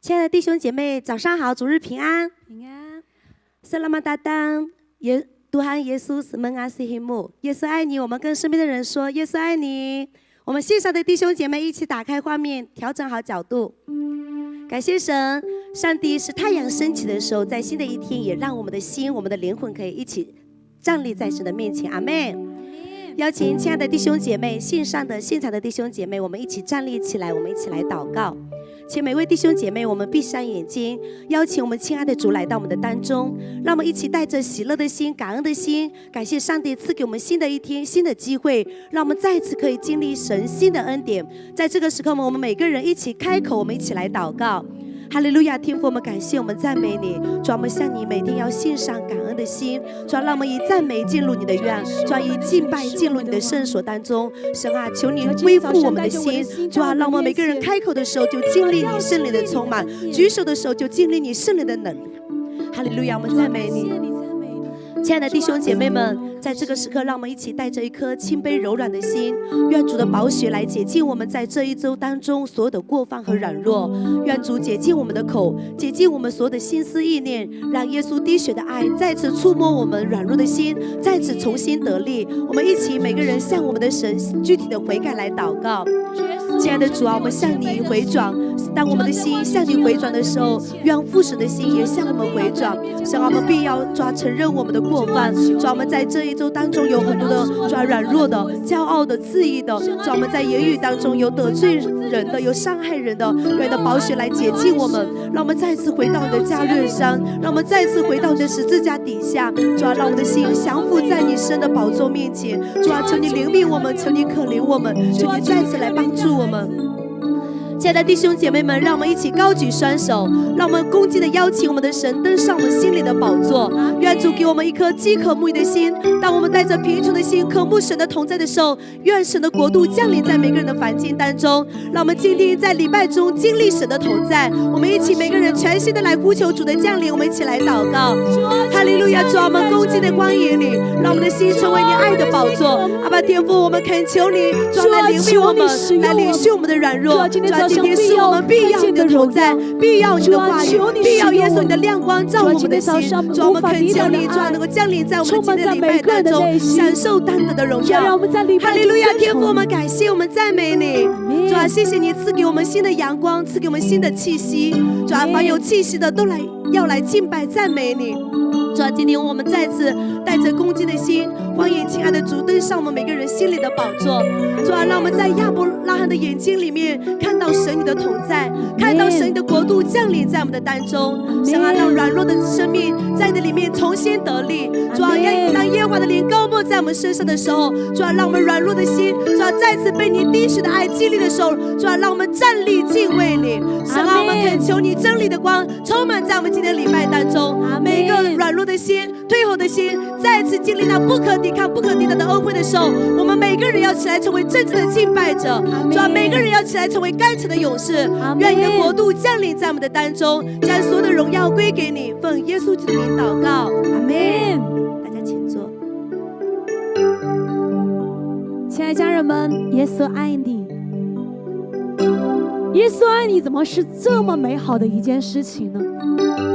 亲爱的弟兄姐妹，早上好，主日平安。平安。Selamat datang， Tuhan Yesus mengasihimu。耶稣爱你，我们跟身边的人说，耶稣爱你。我们线上的弟兄姐妹一起打开画面，调整好角度。感谢神，上帝是太阳升起的时候，在新的一天，也让我们的心、我们的灵魂可以一起站立在神的面前。阿们。邀请亲爱的弟兄姐妹，线上的、现场的弟兄姐妹，我们一起站立起来，我们一起来祷告。请每位弟兄姐妹，我们闭上眼睛，邀请我们亲爱的主来到我们的当中，让我们一起带着喜乐的心、感恩的心，感谢上帝赐给我们新的一天、新的机会，让我们再次可以经历神新的恩典。在这个时刻，我们每个人一起开口，我们一起来祷告。哈利路亚！天父，我们感谢，我们赞美你。主啊，我们向你每天要献上感恩的心。主啊，让我们以赞美进入你的院，主啊，以敬拜进入你的圣所当中。神啊，求你恢复我们的心。主啊，让我们每个人开口的时候就经历你圣灵的充满，举手的时候就经历你圣灵的能力。哈利路亚！我们赞美你。亲爱的弟兄姐妹们，在这个时刻，让我们一起带着一颗谦卑柔软的心，愿主的宝血来洁净我们在这一周当中所有的过犯和软弱，愿主洁净我们的口，洁净我们所有的心思意念，让耶稣滴血的爱再次触摸我们软弱的心，再次重新得力。我们一起每个人向我们的神具体的悔改来祷告。亲爱的主啊，我们向你回转，当我们的心向你回转的时候，愿父神的心也向我们回转。神啊，我们必要承认我们的过犯。主啊，我们在这一周当中有很多的软弱的、骄傲的、自义的。主啊，我们在言语当中有得罪人的、有伤害人的，愿你的宝血来洁净我们，让我们再次回到你的加略山，让我们再次回到你的十字架底下。主啊，让我们的心降服在你神的宝座面前。主啊，求你怜悯我们，求你可怜我们，求你再次来帮助我们。亲爱的弟兄姐妹们，让我们一起高举双手，让我们恭敬地邀请我们的神登上我们心里的宝座。愿主给我们一颗饥渴慕义的心，当我们带着贫穷的心渴慕神的同在的时候，愿神的国度降临在每个人的环境当中。让我们今天在礼拜中经历神的同在，我们一起每个人全心的来呼求主的降临。我们一起来祷告。哈利路亚！主啊，我们恭敬的欢迎你，让我们的心成为你爱的宝座。阿爸天父，我们恳求你，主来怜悯我们，来领受我们的软弱。今天是我们必要你的同在，必要你的话语，必要耶稣你的亮光照我们的心。主，我们恳求你，主能够降临在我们今天的礼拜当中，享受单得的荣耀。哈利路亚！天父，我们感谢，我们赞美你。主啊，谢谢你赐给我们新的阳光，赐给我们新的气息。主啊，凡有气息的都要来敬拜赞美你。主啊，今天我们再次带着恭敬的心，欢迎亲爱的主登上我们每个人心里的宝座。主啊，让我们在亚伯拉罕的眼睛里面看到神你的同在，看到神你的国度降临在我们的当中。神啊，让软弱的生命在你的里面重新得力。主啊，当耶和华的灵高莫在我们身上的时候，主啊，让我们软弱的心，主啊，再次被你滴血的爱激励的时候，主啊，让我们站立敬畏你。神啊，我们恳求你真理的光充满在我们今天礼拜当中，每一个软弱的心、退后的心，再次经历那不可抵抗、不可抵挡的恩惠的时候，我们每个人要起来成为真正的敬拜者。主啊，每个人要起来成为甘诚的勇士。愿你的国度降临在我们的当中，将所有的荣耀归给你。奉耶稣基督的名祷告，阿们。大家请坐。亲爱的家人们，耶稣爱你。耶稣爱你怎么是这么美好的一件事情呢？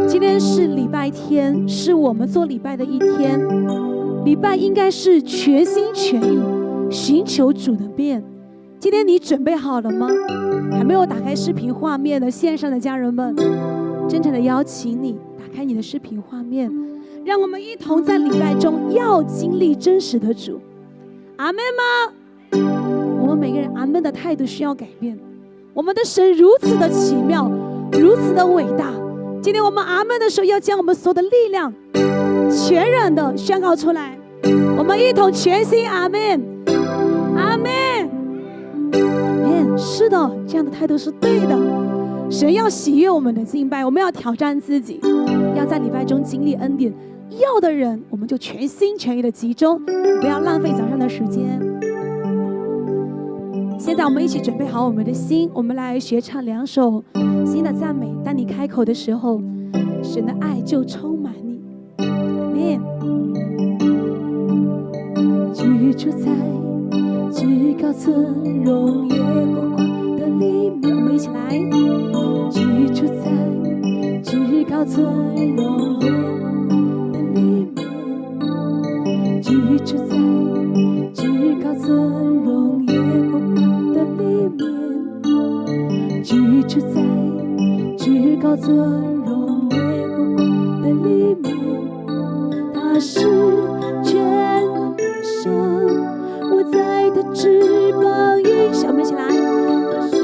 今天是礼拜天，是我们做礼拜的一天。礼拜应该是全心全意寻求主的面。今天你准备好了吗？还没有打开视频画面的线上的家人们，真诚的邀请你打开你的视频画面，让我们一同在礼拜中要经历真实的主。阿们吗？我们每个人阿们的态度需要改变。我们的神如此的奇妙，如此的伟大。今天我们阿们的时候，要将我们所有的力量全然的宣告出来。我们一同全心阿们，阿们，阿们。是的，这样的态度是对的。神要喜悦我们的敬拜，我们要挑战自己，要在礼拜中经历恩典。要的人，我们就全心全意的集中，不要浪费早上的时间。现在我们一起准备好我们的心，我们来学唱2首新的赞美。当你开口的时候，神的爱就充满你。阿们。居住在至高尊荣耶和华的里面，我们一起来。居住在尊荣耶的里面，居住在至高尊荣耶和华的里面，居住在至高尊荣耶和华的里面。他是全能的神，我在他翅膀荫下。我们一起来，他是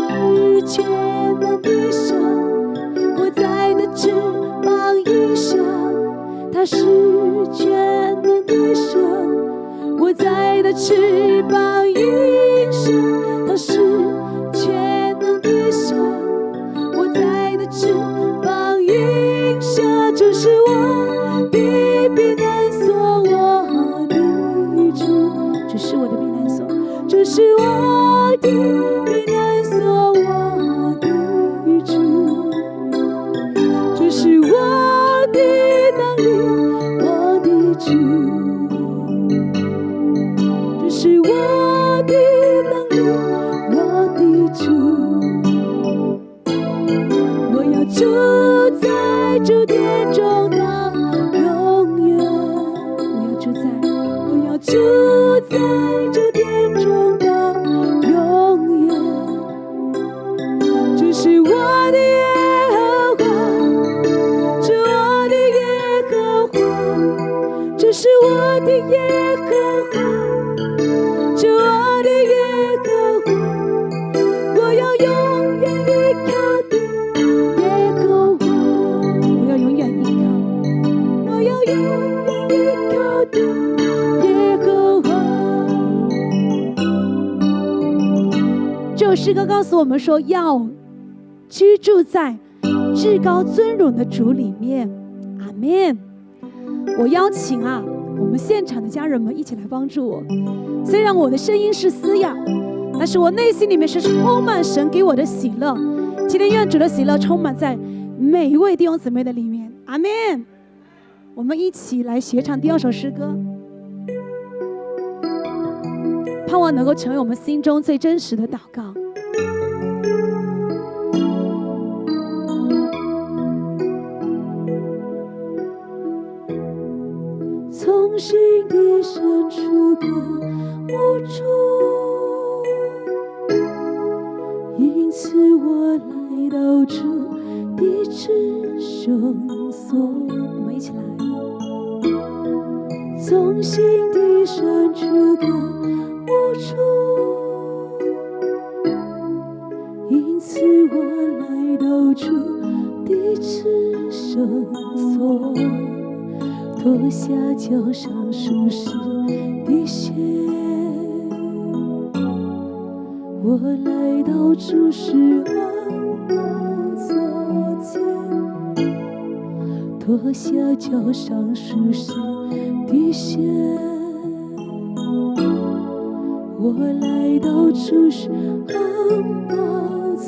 全能的神，我在他翅膀荫下。他是全能的神，我在他翅膀荫下。他是全能的神，我在他翅膀荫下。这是我的避难所，我的主，这是我的避难所，这是我的避难所，我的主，这是我的能力，我的主，这是我的能力，我的主。我要住在主殿中到永远，我要住在主殿中到永远。这是我的耶和华，是我的耶和华，这是我的耶和华，是我的耶和华。我要永远依靠的耶和华，我要永远依靠，我要永远依靠的耶和华。这首诗歌告诉我们说，要居住在至高尊荣的主里面。阿们。我邀请我们现场的家人们一起来帮助我。虽然我的声音是嘶哑的，但是我内心里面是充满神给我的喜乐。今天愿主的喜乐充满在每一位弟兄姊妹的里面。阿们。我们一起来学唱第二首诗歌，盼望能够成为我们心中最真实的祷告。从心底深处的无助，因此我来到这地至圣所。我们一起来。从心底深处的无助，因此我来到这地至圣所。脱下脚上舒适的鞋，我来到主施恩宝座前。脱下脚上舒适的鞋，我来到主施恩宝座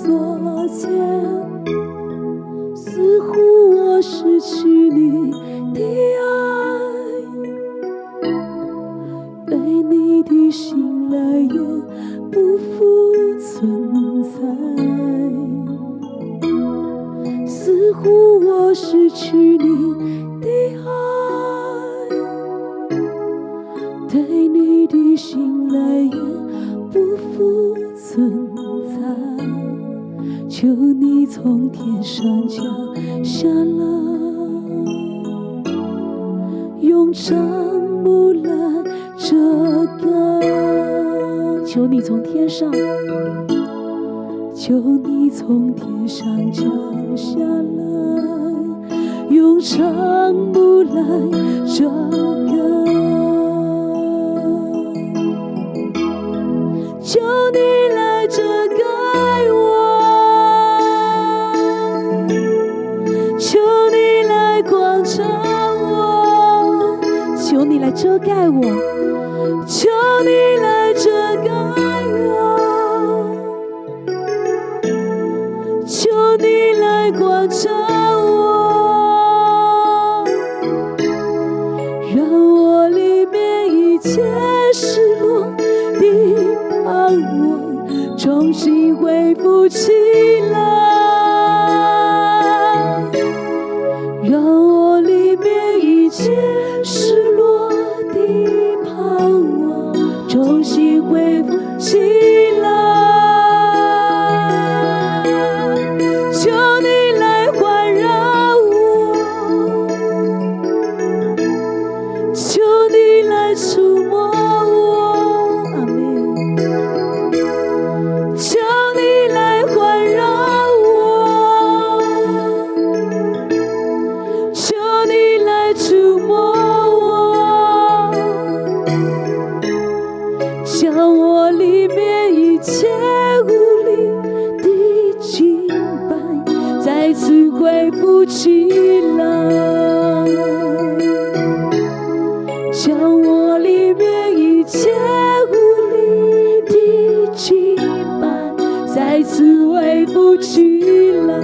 前。似乎我失去你的爱，对你的心来也不复存在。似乎我失去你的爱，对你的心来也不复存在。求你从天上降下来，用帐幕来遮盖。求你从天上，求你从天上降下来，用帐幕来遮盖。求你来遮盖我，求你来光照我，求你来遮盖我，求你来遮盖我，求你来光照我，让我里面一切失落的盼望重新恢复起来，让再次恢复起来，将我里面一切无力的羁绊再次恢复起来。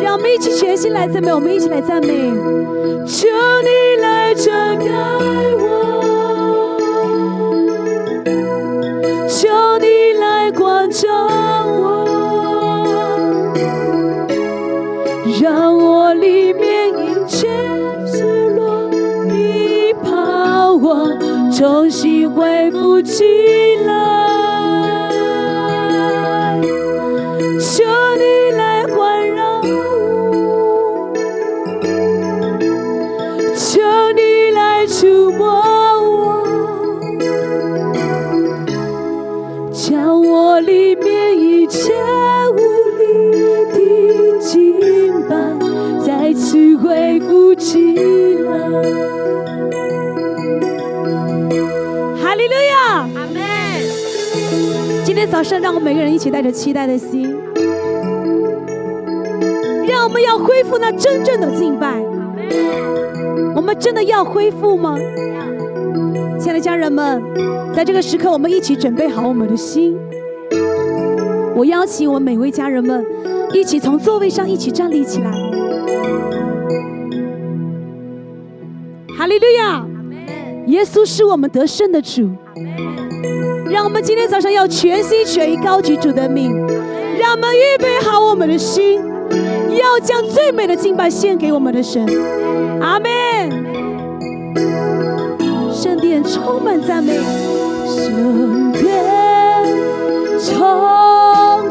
让我们一起全心来赞美，我们一起来赞美。求你来遮盖我，求你来光照我，让我里面一切失落的盼望重新恢复起来。求你来环绕我，求你来触摸我，将我里面一切无力的羁绊再次恢复起来。哈利路亚，阿门。今天早上让我们每个人一起带着期待的心，让我们要恢复那真正的敬拜。我们真的要恢复吗？亲爱的家人们，在这个时刻我们一起准备好我们的心。我邀请我们每位家人们一起从座位上一起站立起来。哈利路亚，耶稣是我们得胜的主。让我们今天早上要全心全意高举主的名，让我们预备好我们的心，要将最美的敬拜献给我们的神。阿们。圣殿充满赞美，圣殿充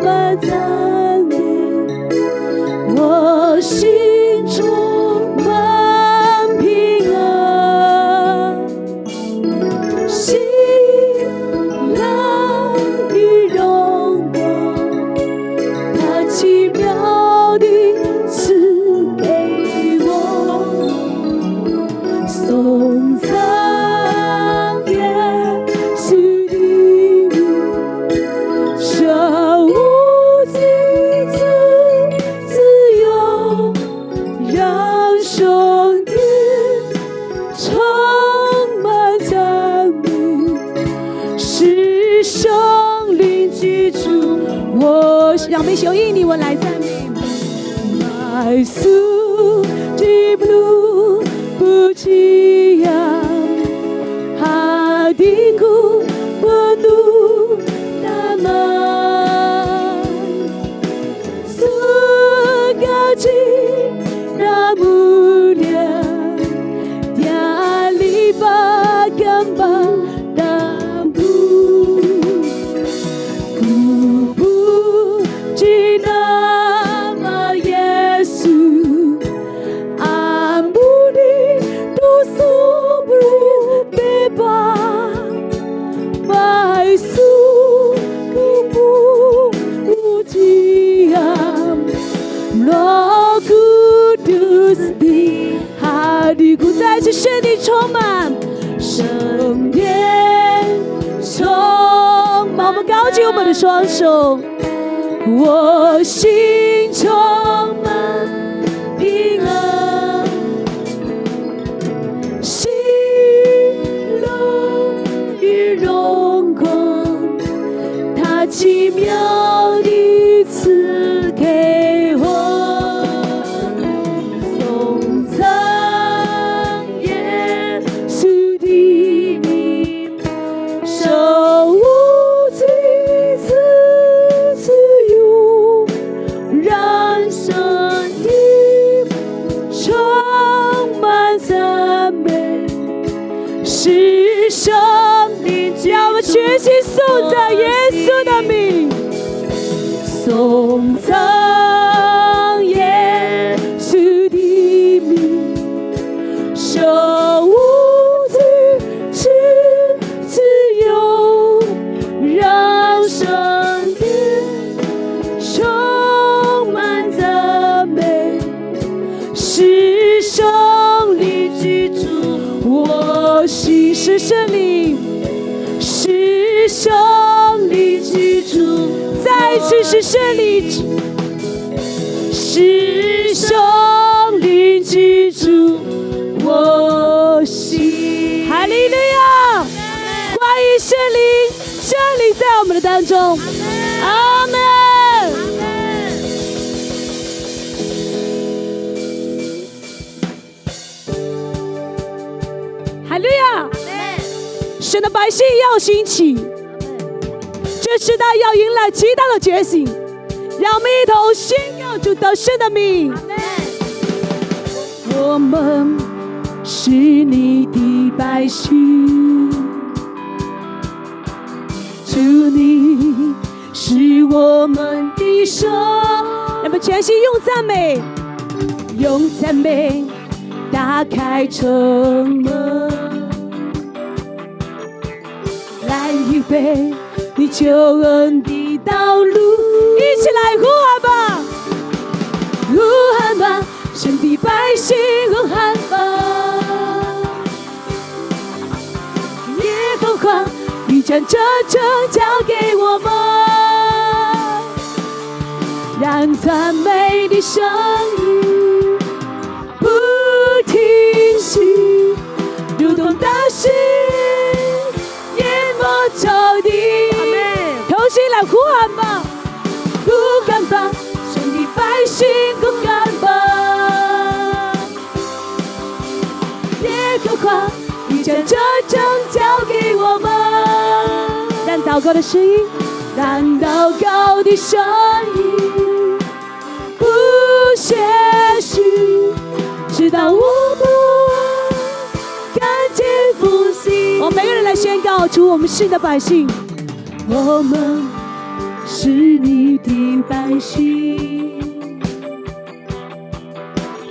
满赞美，我心充满平安，喜乐与荣光，它奇妙地赐给我，颂赞耶稣的名，这无尽自由，让圣殿充满赞美，是圣灵居住。让我们一起用印尼文来赞美。My soul di blue pujian, hatiku penuh damai, sukacita mulia, Dia limpahkan padamu. Ku puji nama Yesus, ampuni dosa berbebas, Yesus ku pujian, Roh Kudus di hatiku， 再次圣灵充满，圣殿充满。我们高举我们的双手，我心充满平安，喜乐与荣光，它奇妙地赐给我，颂赞耶稣的名，手无尽自由，让圣灵充满赞美，是圣灵将我们全心颂赞耶稣的名，颂赞耶稣的名，手无尽自由，让圣灵充满赞美，是圣灵居住我心，是圣灵，是圣灵居住，再次是圣灵，是灵降临在我们的当中。阿门。哈利路亚！神的百姓要兴起，这时代要迎来极大的觉醒，让我们一同宣告主得胜的名。我们是你的百姓，主你是我们的神。让我们全心用赞美，用赞美打开城门，来预备你救恩的道路。一起来呼喊吧，呼喊吧，神的百姓呼喊吧，耶和华你将这城交给我们，让赞美的声音不停息，如同大水淹没仇敌。同心来呼喊吧，呼喊吧，神的百姓呼喊吧，耶和华你将这城交给我们，让祷告的声音，让祷告的声音不歇息，直到我们看见复兴。我们每个人来宣告，主，我们是你的百姓，我们是你的百姓，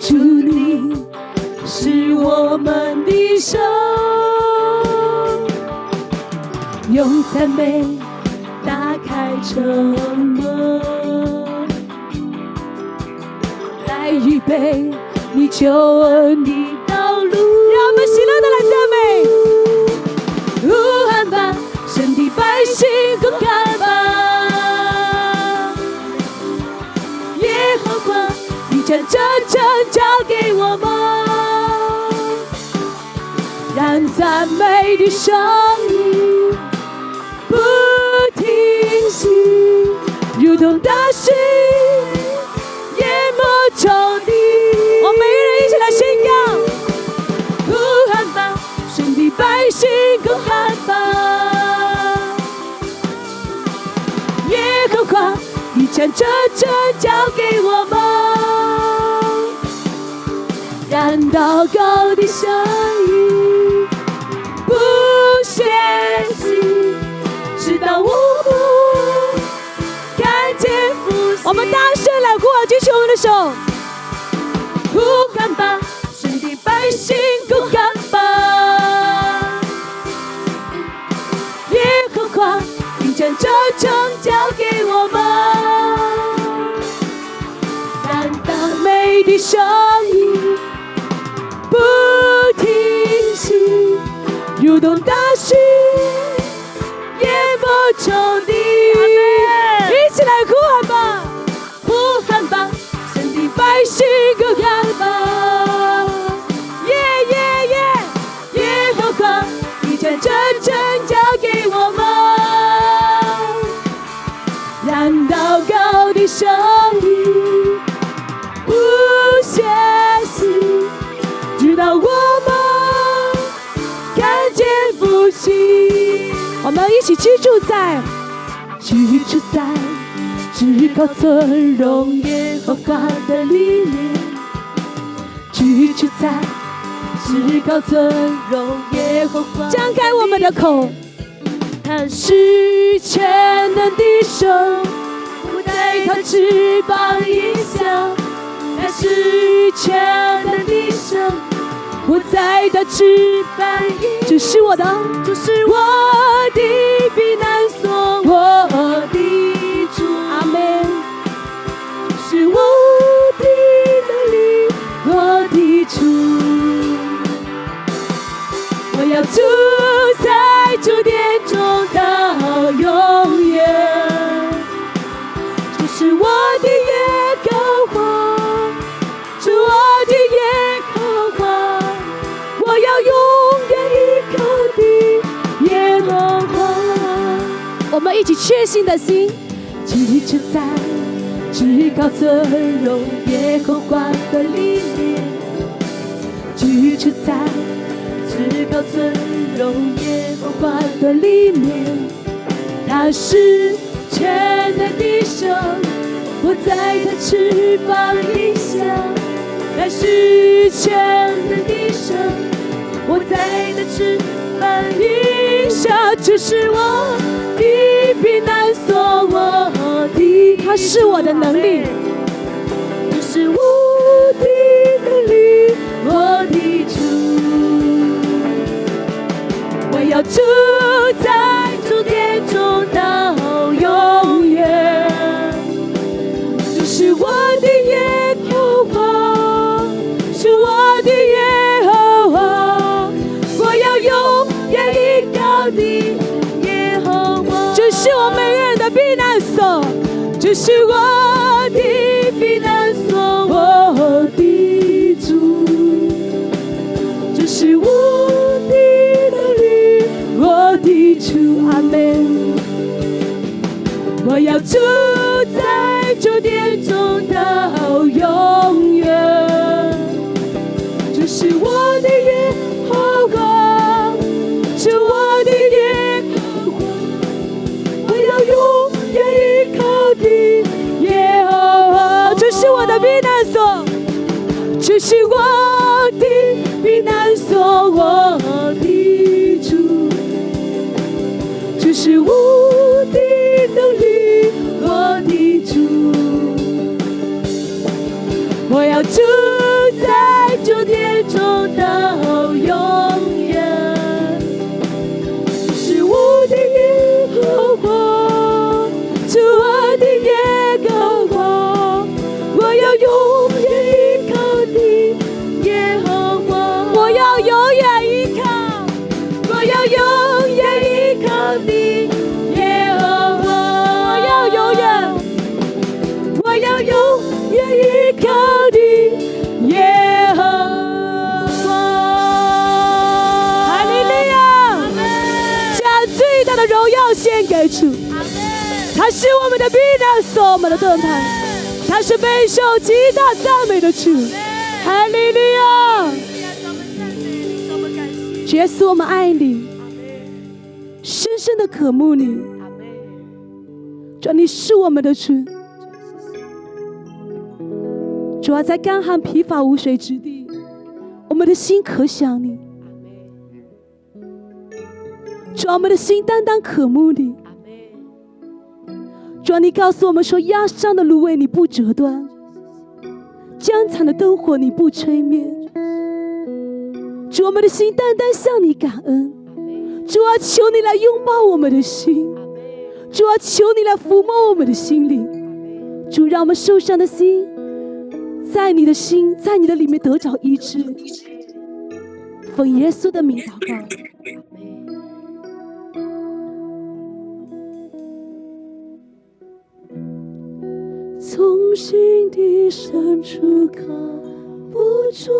主你是我们的神，用赞美打开城门，来预备你救恩的道路。让我们喜乐的来赞美，呼喊吧，神的百姓呼喊吧，耶和华你将这城交给我们，让赞美的声音不停息，如同大水淹没仇敌。我们每个人一起来宣告，呼喊吧，神的百姓呼喊吧，耶和华你将这城交给我们，让祷告的声音不歇息，直到我们看见复兴。我们大声来呼喊，举起我们的手，呼喊吧，神的百姓呼喊吧，耶和华你将这城交给我们，让赞美的声音不停息，如同大水淹没仇敌。一起来呼喊吧，呼喊吧，神的百姓呼喊吧，耶耶耶，耶和华你将这城交给我们，让祷告的声音不歇息，直到我们看见复兴。我们一起居住在至高尊荣耶和华的里面，居住在至高尊荣耶和华。张开我们的口，他是全能的手，不在他翅膀以下，他是全能的手，我在他翅膀以下。这是我的避难所，我的主。阿门。这是我的能力，我的主。我要住在主殿中到永远。这是我的耶和华，是我的耶和华，我要永远依靠的耶和华。们一起确信的心，居住在至高尊荣耶和华的里面，居住在至高尊荣耶和华的里面。他是全能的神，我在他翅膀底下。他是全能的神，我在他翅膀底下。这是我的避难所，我的他是我的能力，这是我的能力，我的主。我要住在主殿中到永远，这是我的耶和华，是我的耶和华。我要永远依靠你耶和华，这是我每人的避难所，这是我的避难所，我的主，这是我的能力，我的主。阿们。我要住在主殿中到永远，这是我的耶和华，是我的耶和华。我要永远依靠你耶和华，这是我的避难所，这是我的避难所，我的主，这是我的能力，我的主。我要住在主殿中到永远，这是我的耶和华，是我的耶和华。我要永远依靠你耶和华，我要永远依靠，我要永远依靠你耶和华。我要永远，我要永远依靠你耶和华。哈利路亚！将最大的荣耀献给主，他是我们的避难所，我们的盾牌，他是备受极大赞美的主。哈利路亚！耶稣，我们爱你，深深的渴慕你。主，你是我们的主。主啊，在干旱疲乏无水之地，我们的心可想你。主啊，我们的心单单渴慕你。主啊，你告诉我们说，压伤的芦苇你不折断，将残的灯火你不吹灭。主，我们的心单单向你感恩。主啊，求你来拥抱我们的心。主啊，求你来抚摸我们的心灵。主，让我们受伤的心在你的心，在你的里面得着医治。奉耶稣的名祷告。从心底深处靠不住，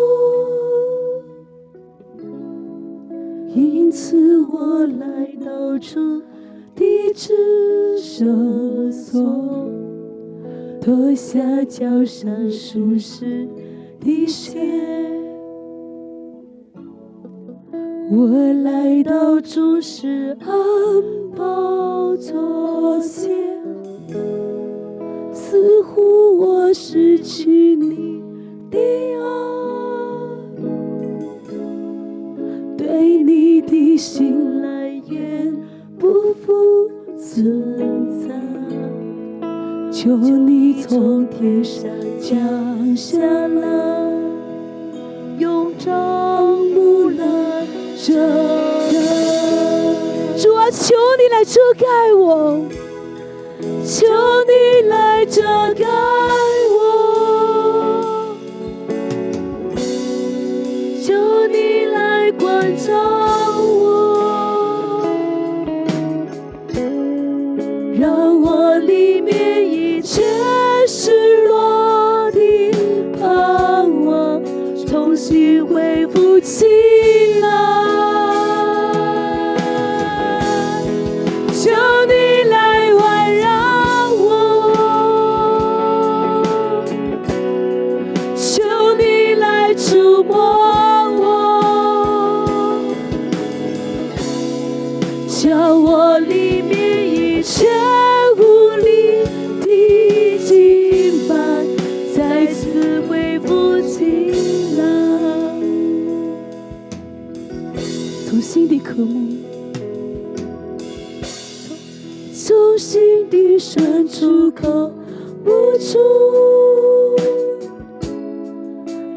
因此我来到主的至圣所，脱下脚上舒适的鞋。我来到主施恩宝座前，似乎我失去你的爱，对你的信赖也不复存在。求你从天上降下来，用帐幕来遮盖。主啊，求你来遮盖我，求你来遮盖我，求你来关照我，让我里面一切失落的盼望重新恢复起来。求你来触摸我，叫我里面一切无力的敬拜再次恢复起来。从心底渴慕，从心底深处口不出，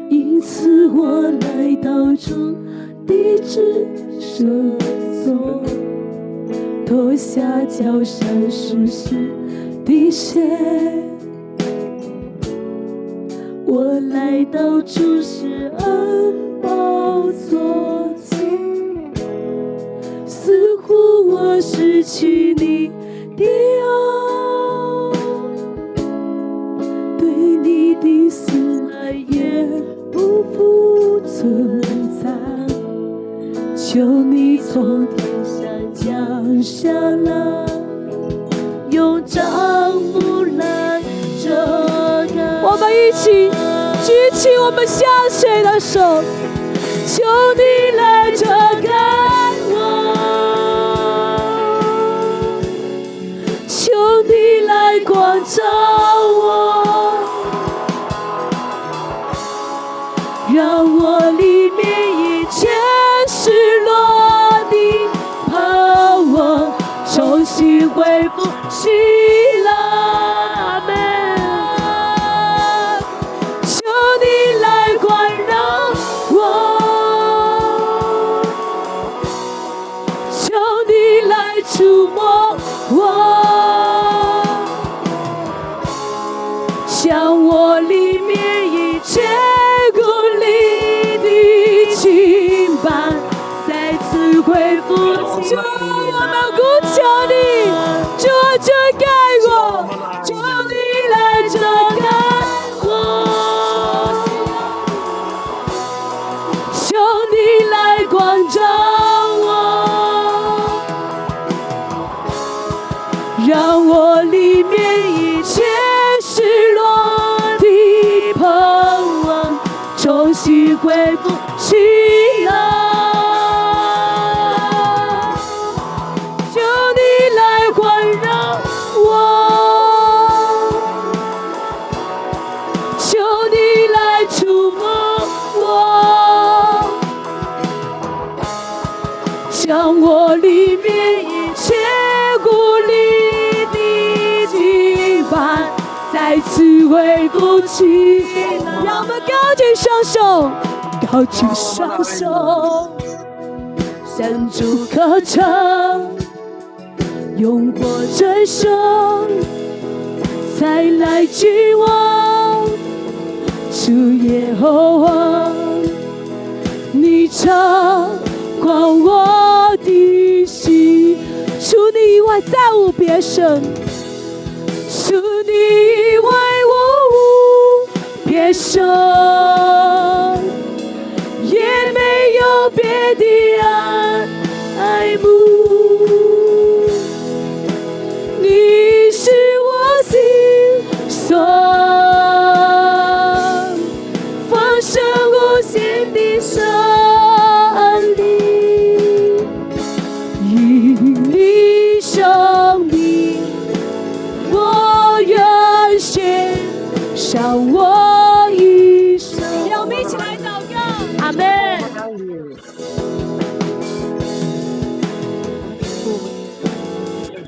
因此我来到主的至圣所，脱下脚上湿湿的鞋，我来到主施恩宝座前，似乎我失去你的爱，对你的思爱也不复存在，求你从天上降下来，用帐幕来遮盖。我们一起举起我们向谁的手，求你来遮盖我，求你来光照我，让我里面一切失落的盼望重新恢复起来。阿们。求你来环绕我，求你来触摸我，将我里面一切孤立的敬拜再次恢复起来。我们鼓求你，主啊遮盖我，求你来遮盖我，求你来光照我，让我里面一切失落的盼望重新恢复起来。求你来环绕我，求你来触摸我，将我里面一切孤立的敬拜再次恢复起来。让我们高举双手，高举双手，向主歌唱，用火追生，再来君王，主耶和华，你掌管我的心，除你以外再无别神，除你以外我无别神，也没有别的爱慕。你是我心所丰盛无限的神灵，因你生命，我愿献上我一生。让我们一起来祷告，阿们。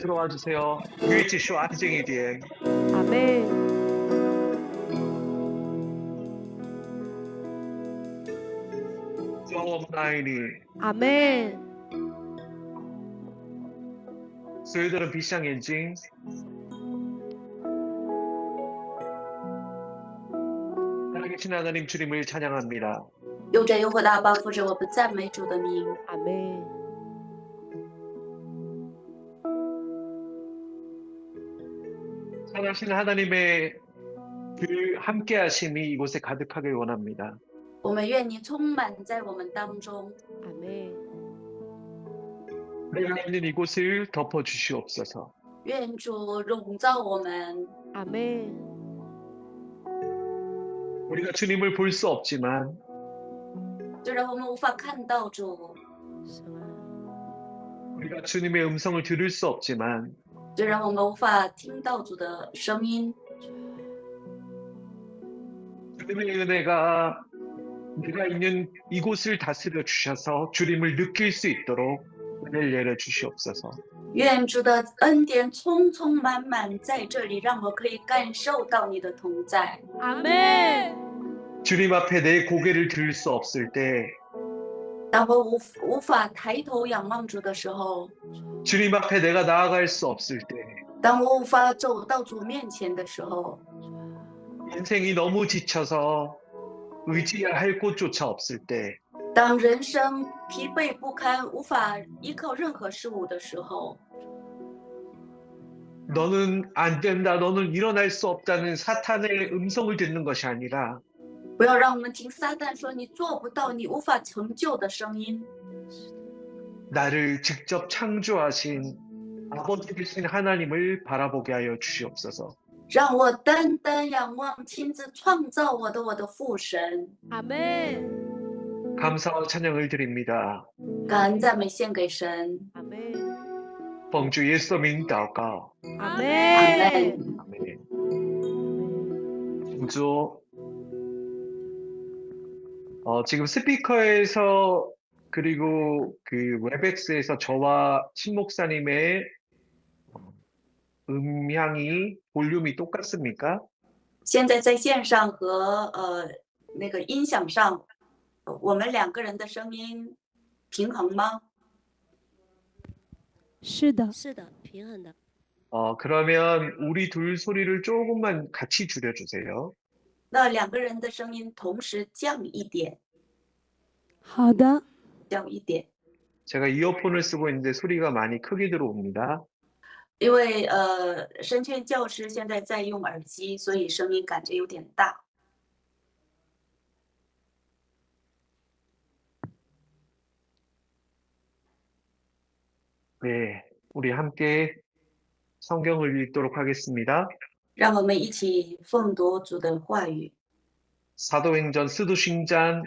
들어와 주세요. 유이치쇼 아티쟁이 디엔. 아멘. 저어머나이니. 아멘. 소유들은 비상 엔진. 살아계신 하나님 주님을 찬양합니다. 用着又火大报复着我们赞美主的名。 아멘. 살아계신 하나님의 그 함께하심이 이곳에 가득하길 원합니다. 我们愿你充满在我们当中， 아멘. 우리가 있는 이곳을 덮어 주시옵소서. 愿主笼罩我们。 아멘. 우리가 주님을 볼 수 없지만 虽然我们无法看到主， 우리가 주님의 음성을 들을 수 없지만 虽然我们无法听到主的声音， 주님의 은혜가 내가 있는 이곳을 다스려 주셔서 주님을 느낄 수 있도록 은혜를 내려 주시옵소서. 愿主的恩典充充满满在这里，让我可以感受到你的同在。 아멘. 주님 앞에 내 고개를 들 수 없을 때 当我无法抬头仰望主的时候， 주님 앞에 내가 나아갈 수 없을 때 当我无法走到主面前的时候， 인생이 너무 지쳐서 의지해야 할 곳조차 없을 때 当人生疲惫不堪，无法依靠任何事物的时候， 너는 안 된다, 너는 일어날 수 없다는 사탄의 음성을 듣는 것이 아니라 不要让我们听撒旦说你做不到，你无法成就的声音。 나를 직접 창조하신 아버지 되신 하나님을 바라보게 하여 주시옵소서. 让我单单仰望亲自创造我的父神， 아멘. 감사와 찬양을 드립니다. 感恩赞美献给神。 아멘. 奉主耶稣的名祷告， 아멘. 아멘. 주 지금 스피커에서 그리고 그 웹엑스에서 저와 신 목사님의 음향이 볼륨이 똑같습니까? 现在在线上和那个音响上，我们两个人的声音平衡吗？是的。是的，平衡的。 그러면 우리 둘 소리를 조금만 같이 줄여주세요. 那两个人的声音同时降一点，好的。降一点。 제가 이어폰을 쓰고 있는데 소리가 많이 크게 들어옵니다. 因为深圈教师现在在用耳机，所以声音感觉有点大。 네, 우리 함께 성경을 읽도록 하겠습니다. 让我们一起奉读主的话语。 사도행전 스도신장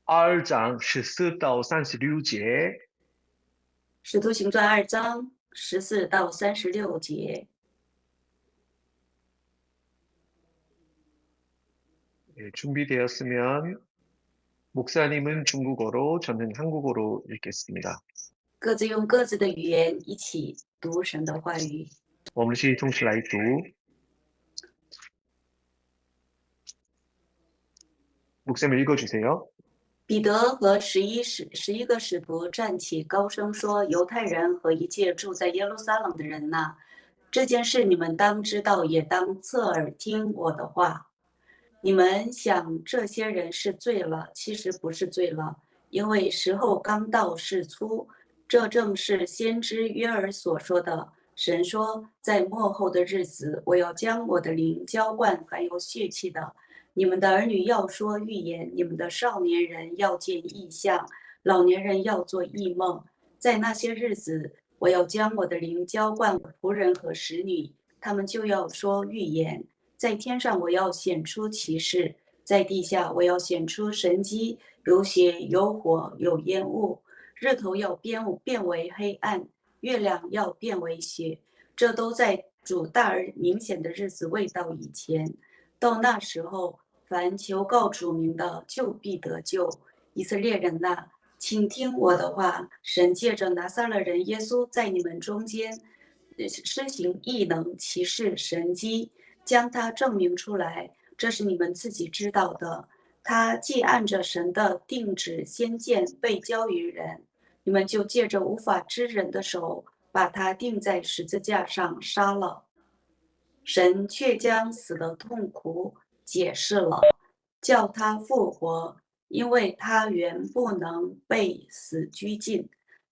2장 14到36节， 使徒行传2章14到36节。 준비되었으면 목사님은 중국어로, 저는 한국어로 읽겠습니다. 各自用各自的语言一起读神的话语。 我们是同时来读。 목사님 읽어주세요. 彼得和11个使徒站起，高声说：“犹太人和一切住在耶路撒冷的人呐，这件事你们当知道，也当侧耳听我的话。你们想这些人是醉了，其实不是醉了，因为时候刚到事出。这正是先知约珥所说的。神说，在末后的日子，我要将我的灵浇灌凡有血气的。你们的儿女要说预言，你们的少年人要见异象，老年人要做异梦。在那些日子，我要将我的灵浇灌我仆人和使女，他们就要说预言。在天上，我要显出奇事；在地下，我要显出神迹，有血，有火，有烟雾。日头要变为黑暗，月亮要变为血。这都在主大而明显的日子未到以前。到那时候，凡求告主名的，就必得救。以色列人呐，请听我的话。神借着拿撒勒人耶稣在你们中间施行异能、奇事、神迹，将他证明出来，这是你们自己知道的。他既按着神的定旨先见被交于人，你们就借着无法知人的手，把他钉在十字架上杀了。神却将死的痛苦解释了，叫他复活，因为他原不能被死拘禁。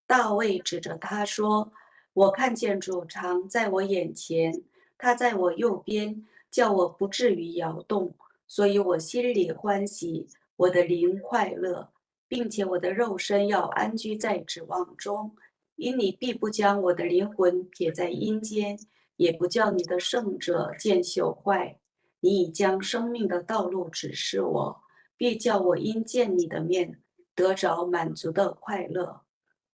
大卫指着他说：“我看见主常在我眼前，他在我右边，叫我不至于摇动。所以我心里欢喜，我的灵快乐，并且我的肉身要安居在指望中。因你必不将我的灵魂撇在阴间，也不叫你的圣者见朽坏。你已将生命的道路指示我，必叫我因见你的面得着满足的快乐。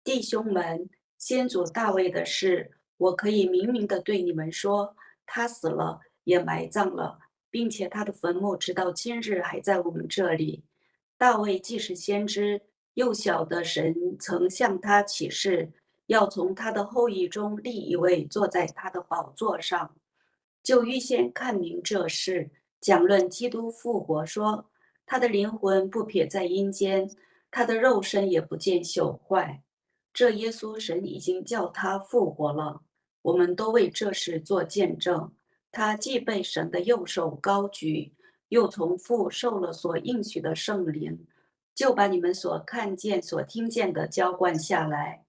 弟兄们，先祖大卫的事，我可以明明的对你们说，他死了，也埋葬了，并且他的坟墓直到今日还在我们这里。大卫既是先知，又晓得神曾向他起誓，要从他的后裔中立一位坐在他的宝座上，就预先看明这事，讲论基督复活说，他的灵魂不撇在阴间，他的肉身也不见朽坏。这耶稣神已经叫他复活了，我们都为这事做见证。他既被神的右手高举，又从父受了所应许的圣灵，就把你们所看见、所听见的浇灌下来。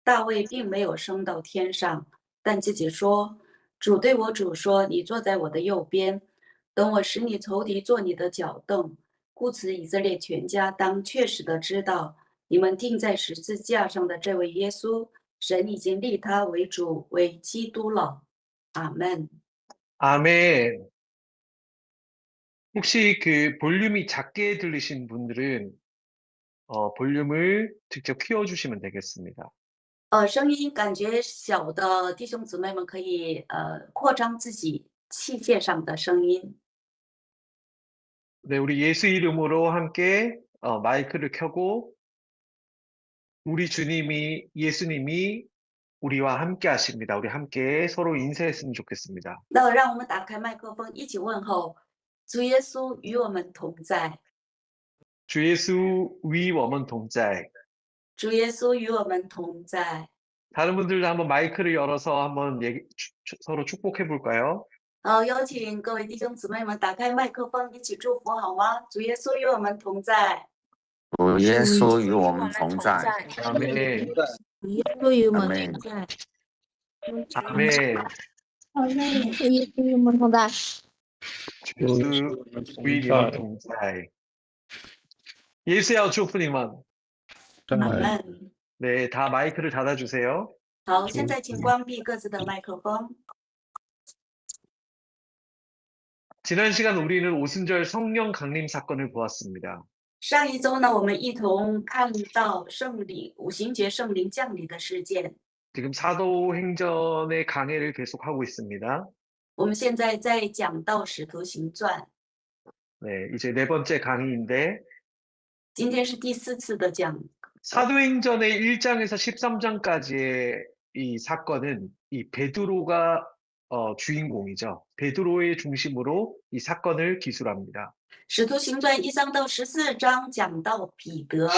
大卫并没有升到天上，但自己说：主对我主说，你坐在我的右边，等我使你仇敌做你的脚凳。故此，以色列全家当确实的知道，你们钉在十字架上的这位耶稣，神已经立他为主，为基督了。阿门。 아멘. 혹시 그 볼륨이 작게 들리신 분들은 볼륨을 직접 키워주시면 되겠습니다. 声音感觉小的弟兄姊妹们可以扩张自己器械上的声音。 네, 우리 예수 이름으로 함께 마이크를 켜고 예수님이 우리와 함께 하십니다. 우리 함께 서로 인사했으면 좋겠습니다. 那让我们打开麦克风，一起问候：主耶稣与我们同在， 주 예수 위 워먼 동자에. 主耶稣与我们同在。 다른 분들도 한번 마이크를 열어서 한번 서로 축복해 볼까요? 邀请各位弟兄姊妹们打开麦克风，一起祝福好吗？主耶稣与我们同在。 主耶稣与我们同在， 아멘. 耶稣与我们 아멘. 同在， 아멘. 耶稣与我们同在， 예수 위 워먼 동자에. 예수야 주프님은 阿门。 네, 다 마이크를 닫아주세요. 好，现在请关闭各自的麦克风。 지난 시간 우리는 오순절 성령 강림 사건을 보았습니다. 上一周呢，我们一同看到五旬节圣灵降临的事件。 지금 사도행전의 강해를 계속하고 있습니다. 我们现在在讲到使徒行传， 네, 이제 네 번째 강의인데 今天是第4次的讲。 사도행전의 1장에서 13장까지의 이 사건은 이 베드로가 주인공이죠. 베드로의 중심으로 이 사건을 기술합니다. 使徒行传1章到14章讲到彼得的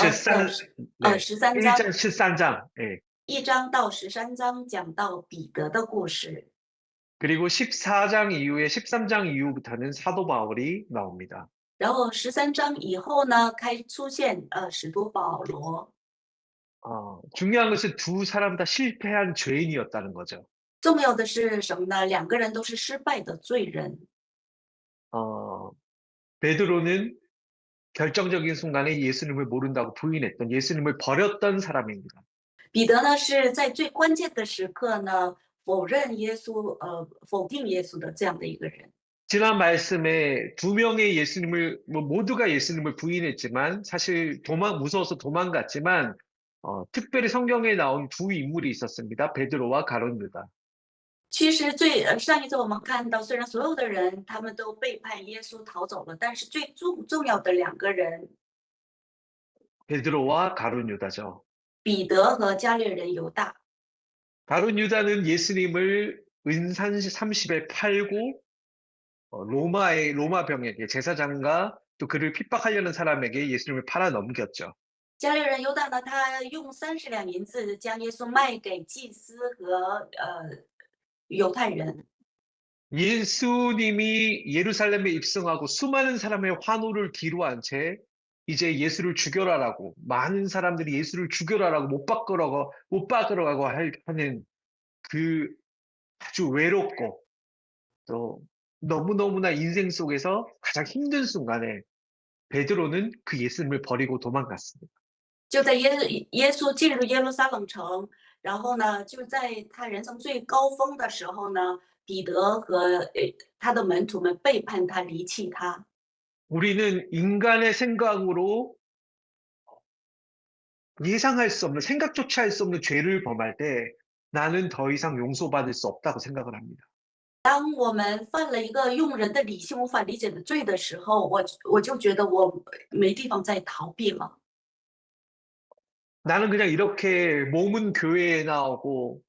네, 13章 1장 13장. 예. 1章到13章讲到彼得的故事。 그리고 14장 이후에 13장 이후부터는 사도 바울이 나옵니다. 然后13章以后呢，出现使徒保罗。 중요한 것은 두 사람 다 실패한 죄인이었다는 거죠. 重要的是什么呢？两个人都是失败的罪人。 베드로는 결정적인 순간에 예수님을 모른다고 부인했던, 예수님을 버렸던 사람입니다. 彼得呢，是在最关键的时刻呢，否定耶稣的这样的一个人。 지난 말씀에 두 명의 예수님을 모두가 예수님을 부인했지만 사실 무서워서 도망갔지만 특별히 성경에 나온 두 인물이 있었습니다. 베드로와 가룟 유다. 其实上一周我们看到，虽然所有的人他们都背叛耶稣逃走了，但是最重要的两个人， 베드로와 가룟 유다죠. 彼得和加略人犹大。 가룟 유다는 예수님을 은산 30에 팔고 로마 병에게 제사장과 또 그를 핍박하려는 사람에게 예수님을 팔아 넘겼죠. 加略人犹大呢，他用30两银子将耶稣卖给祭司和犹太人。 예수님이 예루살렘에 입성하고 수많은 사람의 환호를 뒤로한 채 이제 예수를 죽여라라고 많은 사람들이 예수를 죽여라라고 못 박으러가고 하는 그 아주 외롭고 또 너무너무나 인생 속에서 가장 힘든 순간에 베드로는 그 예수님을 버리고 도망갔습니다. 就在耶稣进入耶路撒冷城，然后呢，就在他人生最高峰的时候呢，彼得和他的门徒们背叛他，离弃他。 우리는 인간의 생각으로 예상할 수 없는, 생각조차 할 수 없는 죄를 범할 때 나는 더 이상 용서받을 수 없다고 생각을 합니다. 当我们犯了一个用人的理性无法理解的罪的时候，我就觉得我没地方再逃避了。 나는 그냥 이렇게 몸은 교회에 나오고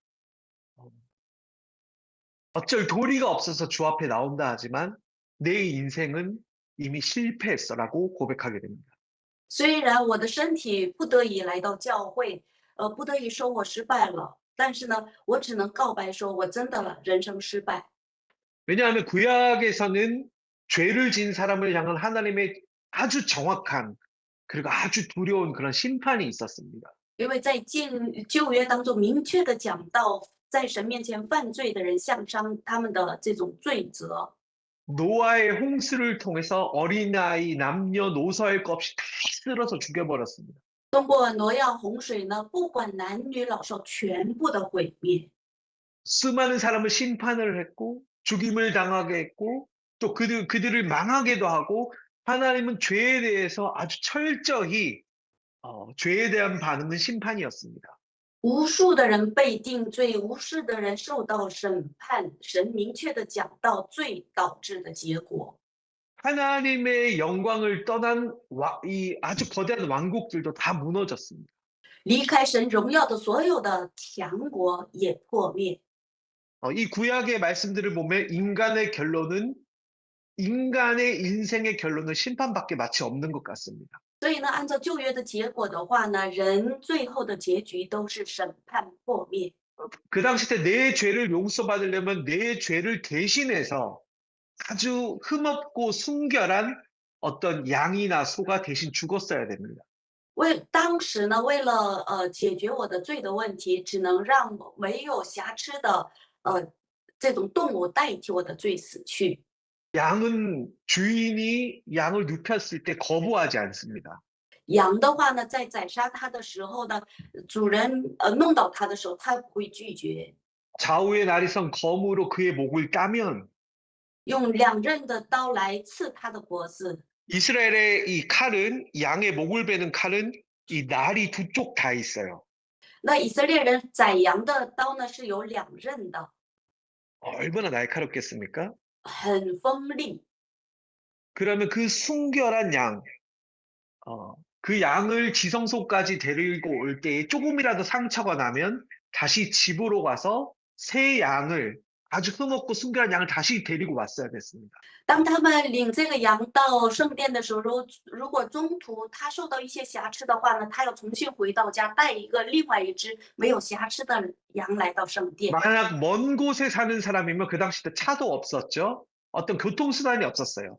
어쩔 도리가 없어서 주 앞에 나온다 하지만 내 인생은 이미 실패했어라고 고백하게 됩니다. 虽然我的身体不得已来到教会，不得已说我失败了，但是呢，我只能告白说，我真的人生失败。 왜냐하면 구약에서는 죄를 진 사람을 향한 하나님의 아주 정확한 그리고 아주 두려운 그런 심판이 있었습니다. 因为在旧约当中明确的讲到，在神面前犯罪的人向上他们的这种罪责。 노아의 홍수를 통해서 어린아이, 남녀노소 할 것 없이 다 쓸어서 죽여버렸습니다. 通过挪亚洪水呢，不管男女老少，全部的毁灭。 수많은 사람을 심판을 했고 죽임을 당하게 했고 또 그들을 망하게도 하고 하나님은 죄에 대해서 아주 철저히 죄에 대한 반응은 심판이었습니다. 无数的人被定罪，无数的人受到审判，神明确的讲到罪导致的结果。 하나님의 영광을 떠난 이 아주 거대한 왕국들도 다 무너졌습니다. 离开神荣耀的所有的强国也破灭。 이 구약의 말씀들을 보면 인간의 인생의 결론은 심판밖에 마치 없는 것 같습니다. 所以呢，按照旧约的结果的话呢，人最后的结局都是审判破灭。 그 당시 때 내 죄를 용서받으려면 내 죄를 대신해서 아주 흠없고 순결한 어떤 양이나 소가 대신 죽었어야 됩니다. 当时呢，为了解决我的罪的问题，只能让没有瑕疵的这种动物代替我的罪死去。 양은 주인이 양을 눕혔을 때 거부하지 않습니다. 羊的话呢，在宰杀它的时候呢，主人弄倒它的时候，它不会拒绝， 좌우의 날이선 검으로 그의 목을 따면 用两刃的刀来刺它的脖子。 이스라엘의 이 칼은 양의 목을 베는 칼은 이 날이 두 쪽 다 있어요. 那以色列人宰羊的刀呢是有两刃的， 얼마나 날카롭겠습니까? 很锋利。 그러면 그 순결한 양, 그 양을 지성소까지 데리고 올 때에 조금이라도 상처가 나면 다시 집으로 가서 새 양을 아주 흠없고 순결한 양을 다시 데리고 왔어야 됐습니다. 当他们领这个羊到圣殿的时候，如果中途他受到一些瑕疵的话呢，他要重新回到家，带另外一只没有瑕疵的羊来到圣殿。 만약 먼 곳에 사는 사람이면 그 당시 때 차도 없었죠. 어떤 교통수단이 없었어요.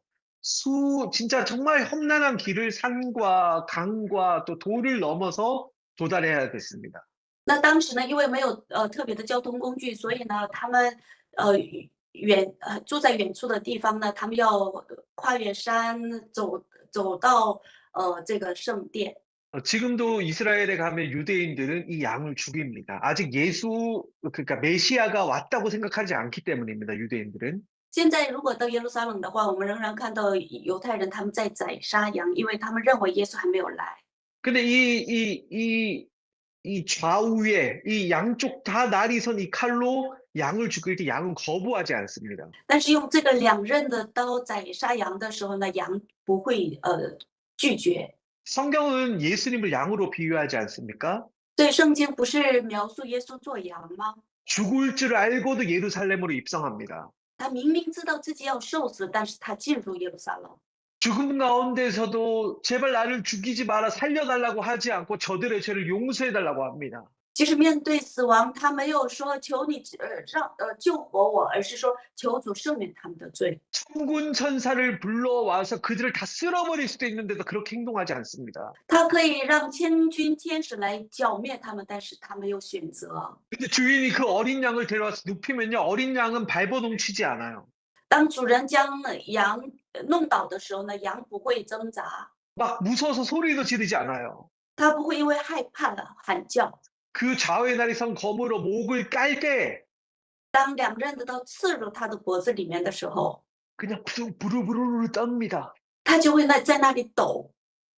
진짜 정말 험난한 길을 산과 강과 또 돌을 넘어서 도달해야 됐습니다. 那当时呢，因为没有特别的交通工具，所以呢，他们住在远处的地方呢，他们要跨越山，走到这个圣殿。 지금도 이스라엘에 가면 유대인들은 이 양을 죽입니다. 아직 그러니까 메시아가 왔다고 생각하지 않기 때문입니다. 유대인들은. 现在如果到耶路撒冷的话，我们仍然看到犹太人他们在宰杀羊，因为他们认为耶稣还没有来。 근데 이 좌우에 이 양쪽 다 날이 선 이 칼로 양을 죽일 때 양은 거부하지 않습니다. 但是用这个两刃的刀宰杀羊的时候呢，羊不会拒绝。 성경은 예수님을 양으로 비유하지 않습니까? 对，圣经不是描述耶稣做羊吗？ 죽을 줄 알고도 예루살렘으로 입성합니다. 他明明知道自己要受死，但是他进入耶路撒冷。 죽음 가운데서도 제발 나를 죽이지 마라 살려달라고 하지 않고 저들의 죄를 용서해달라고 합니다. 即使面对死亡，他没有说求你救活我，而是说求主赦免他们的罪。 천군 천사를 불러와서 그들을 다 쓸어버릴 수도 있는데도 그렇게 행동하지 않습니다. 他可以让千军天使来剿灭他们，但是他没有选择。 근데 주인이 그 어린 양을 데려와서 눕히면요, 어린 양은 발버둥치지 않아요. 当主人将羊弄倒的时候呢，羊不会挣扎， 막 무서워서 소리도 지르지 않아요. 他不会因为害怕了喊叫。 그 좌우의 날이 선 검으로 목을 깔 때 当两刃的刀刺入他的脖子里面的时候， 그냥 부르르르 떱니다. 他就会在那里抖，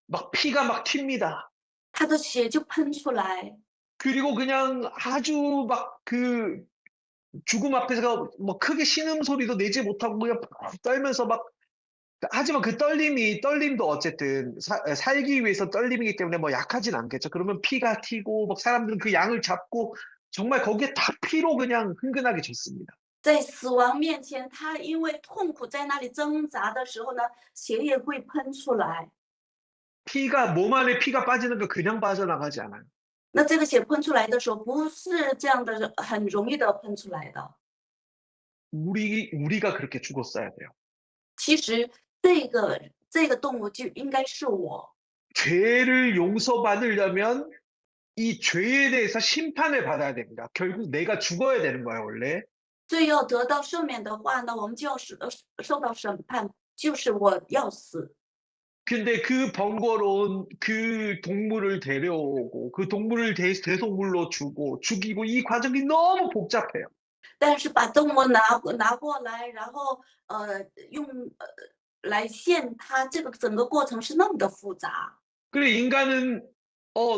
막 피가 막 튑니다. 他的血就喷出来， 그리고 그냥 아주 막 그 죽음 앞에서 뭐 크게 신음소리도 내지 못하고 그냥 떨면서 막 하지만 그 떨림도 어쨌든 살기 위해서 떨림이기 때문에 뭐 약하진 않겠죠. 그러면 피가 튀고 막 사람들은 그 양을 잡고 정말 거기에 다 피로 그냥 흥건하게 졌습니다. 在死亡面前，他因为痛苦在那里挣扎的时候呢，血也会喷出来。 피가 몸 안에 피가 빠지는 거 그냥 빠져나가지 않아요. 那这个血喷出来的时候，不是这样的很容易的喷出来的。 우리가 그렇게 죽었어야 돼요. 其实这个动物就应该是我， 죄를 용서받으려면 이 죄에 대해서 심판을 받아야 됩니다. 결국 내가 죽어야 되는 거예요, 원래. 罪要得到赦免的话呢，我们就要受到审判，就是我要死。 근데 그 번거로운 그 동물을 데려오고 그 동물을 대속물로 주고 죽이고 이 과정이 너무 복잡해요. 但是把动物拿过来，然后用来献它，这个整个过程是那么的复杂。 그래 인간은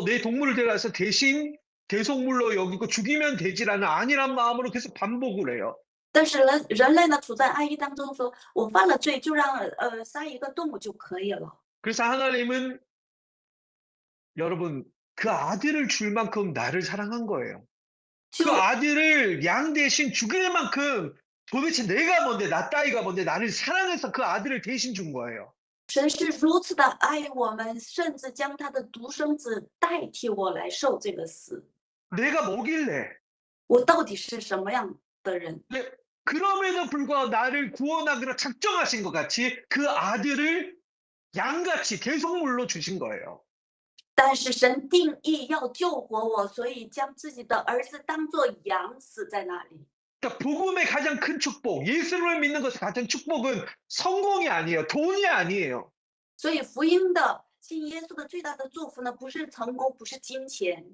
내 동물을 데려와서 대신 대속물로 여기고 죽이면 되지라는 안일한 마음으로 계속 반복을 해요. 但是人类呢，处在安逸当中说，我犯了罪，就让杀一个动物就可以了。 그래서 하나님은 여러분 그 아들을 줄 만큼 나를 사랑한 거예요. 그 就 아들을 양 대신 죽일 만큼 도대체 내가 뭔데 나 따위가 뭔데 나를 사랑해서 그 아들을 대신 준 거예요. 神是如此的爱我们，甚至将他的独生子代替我来受这个死。 내가 뭐길래 我到底是什么样的人？ 그럼에도 불구하고 나를 구원하기로 작정하신 것 같이 그 아들을 양같이 대속물로 주신 거예요. 但是神定义要救活我，所以将自己的儿子当作羊死在那里。 그러니까 복음의 가장 큰 축복, 예수를 믿는 것의 가장 축복은 성공이 아니에요. 돈이 아니에요. 所以福音的信耶稣的最大的祝福呢，不是成功，不是金钱，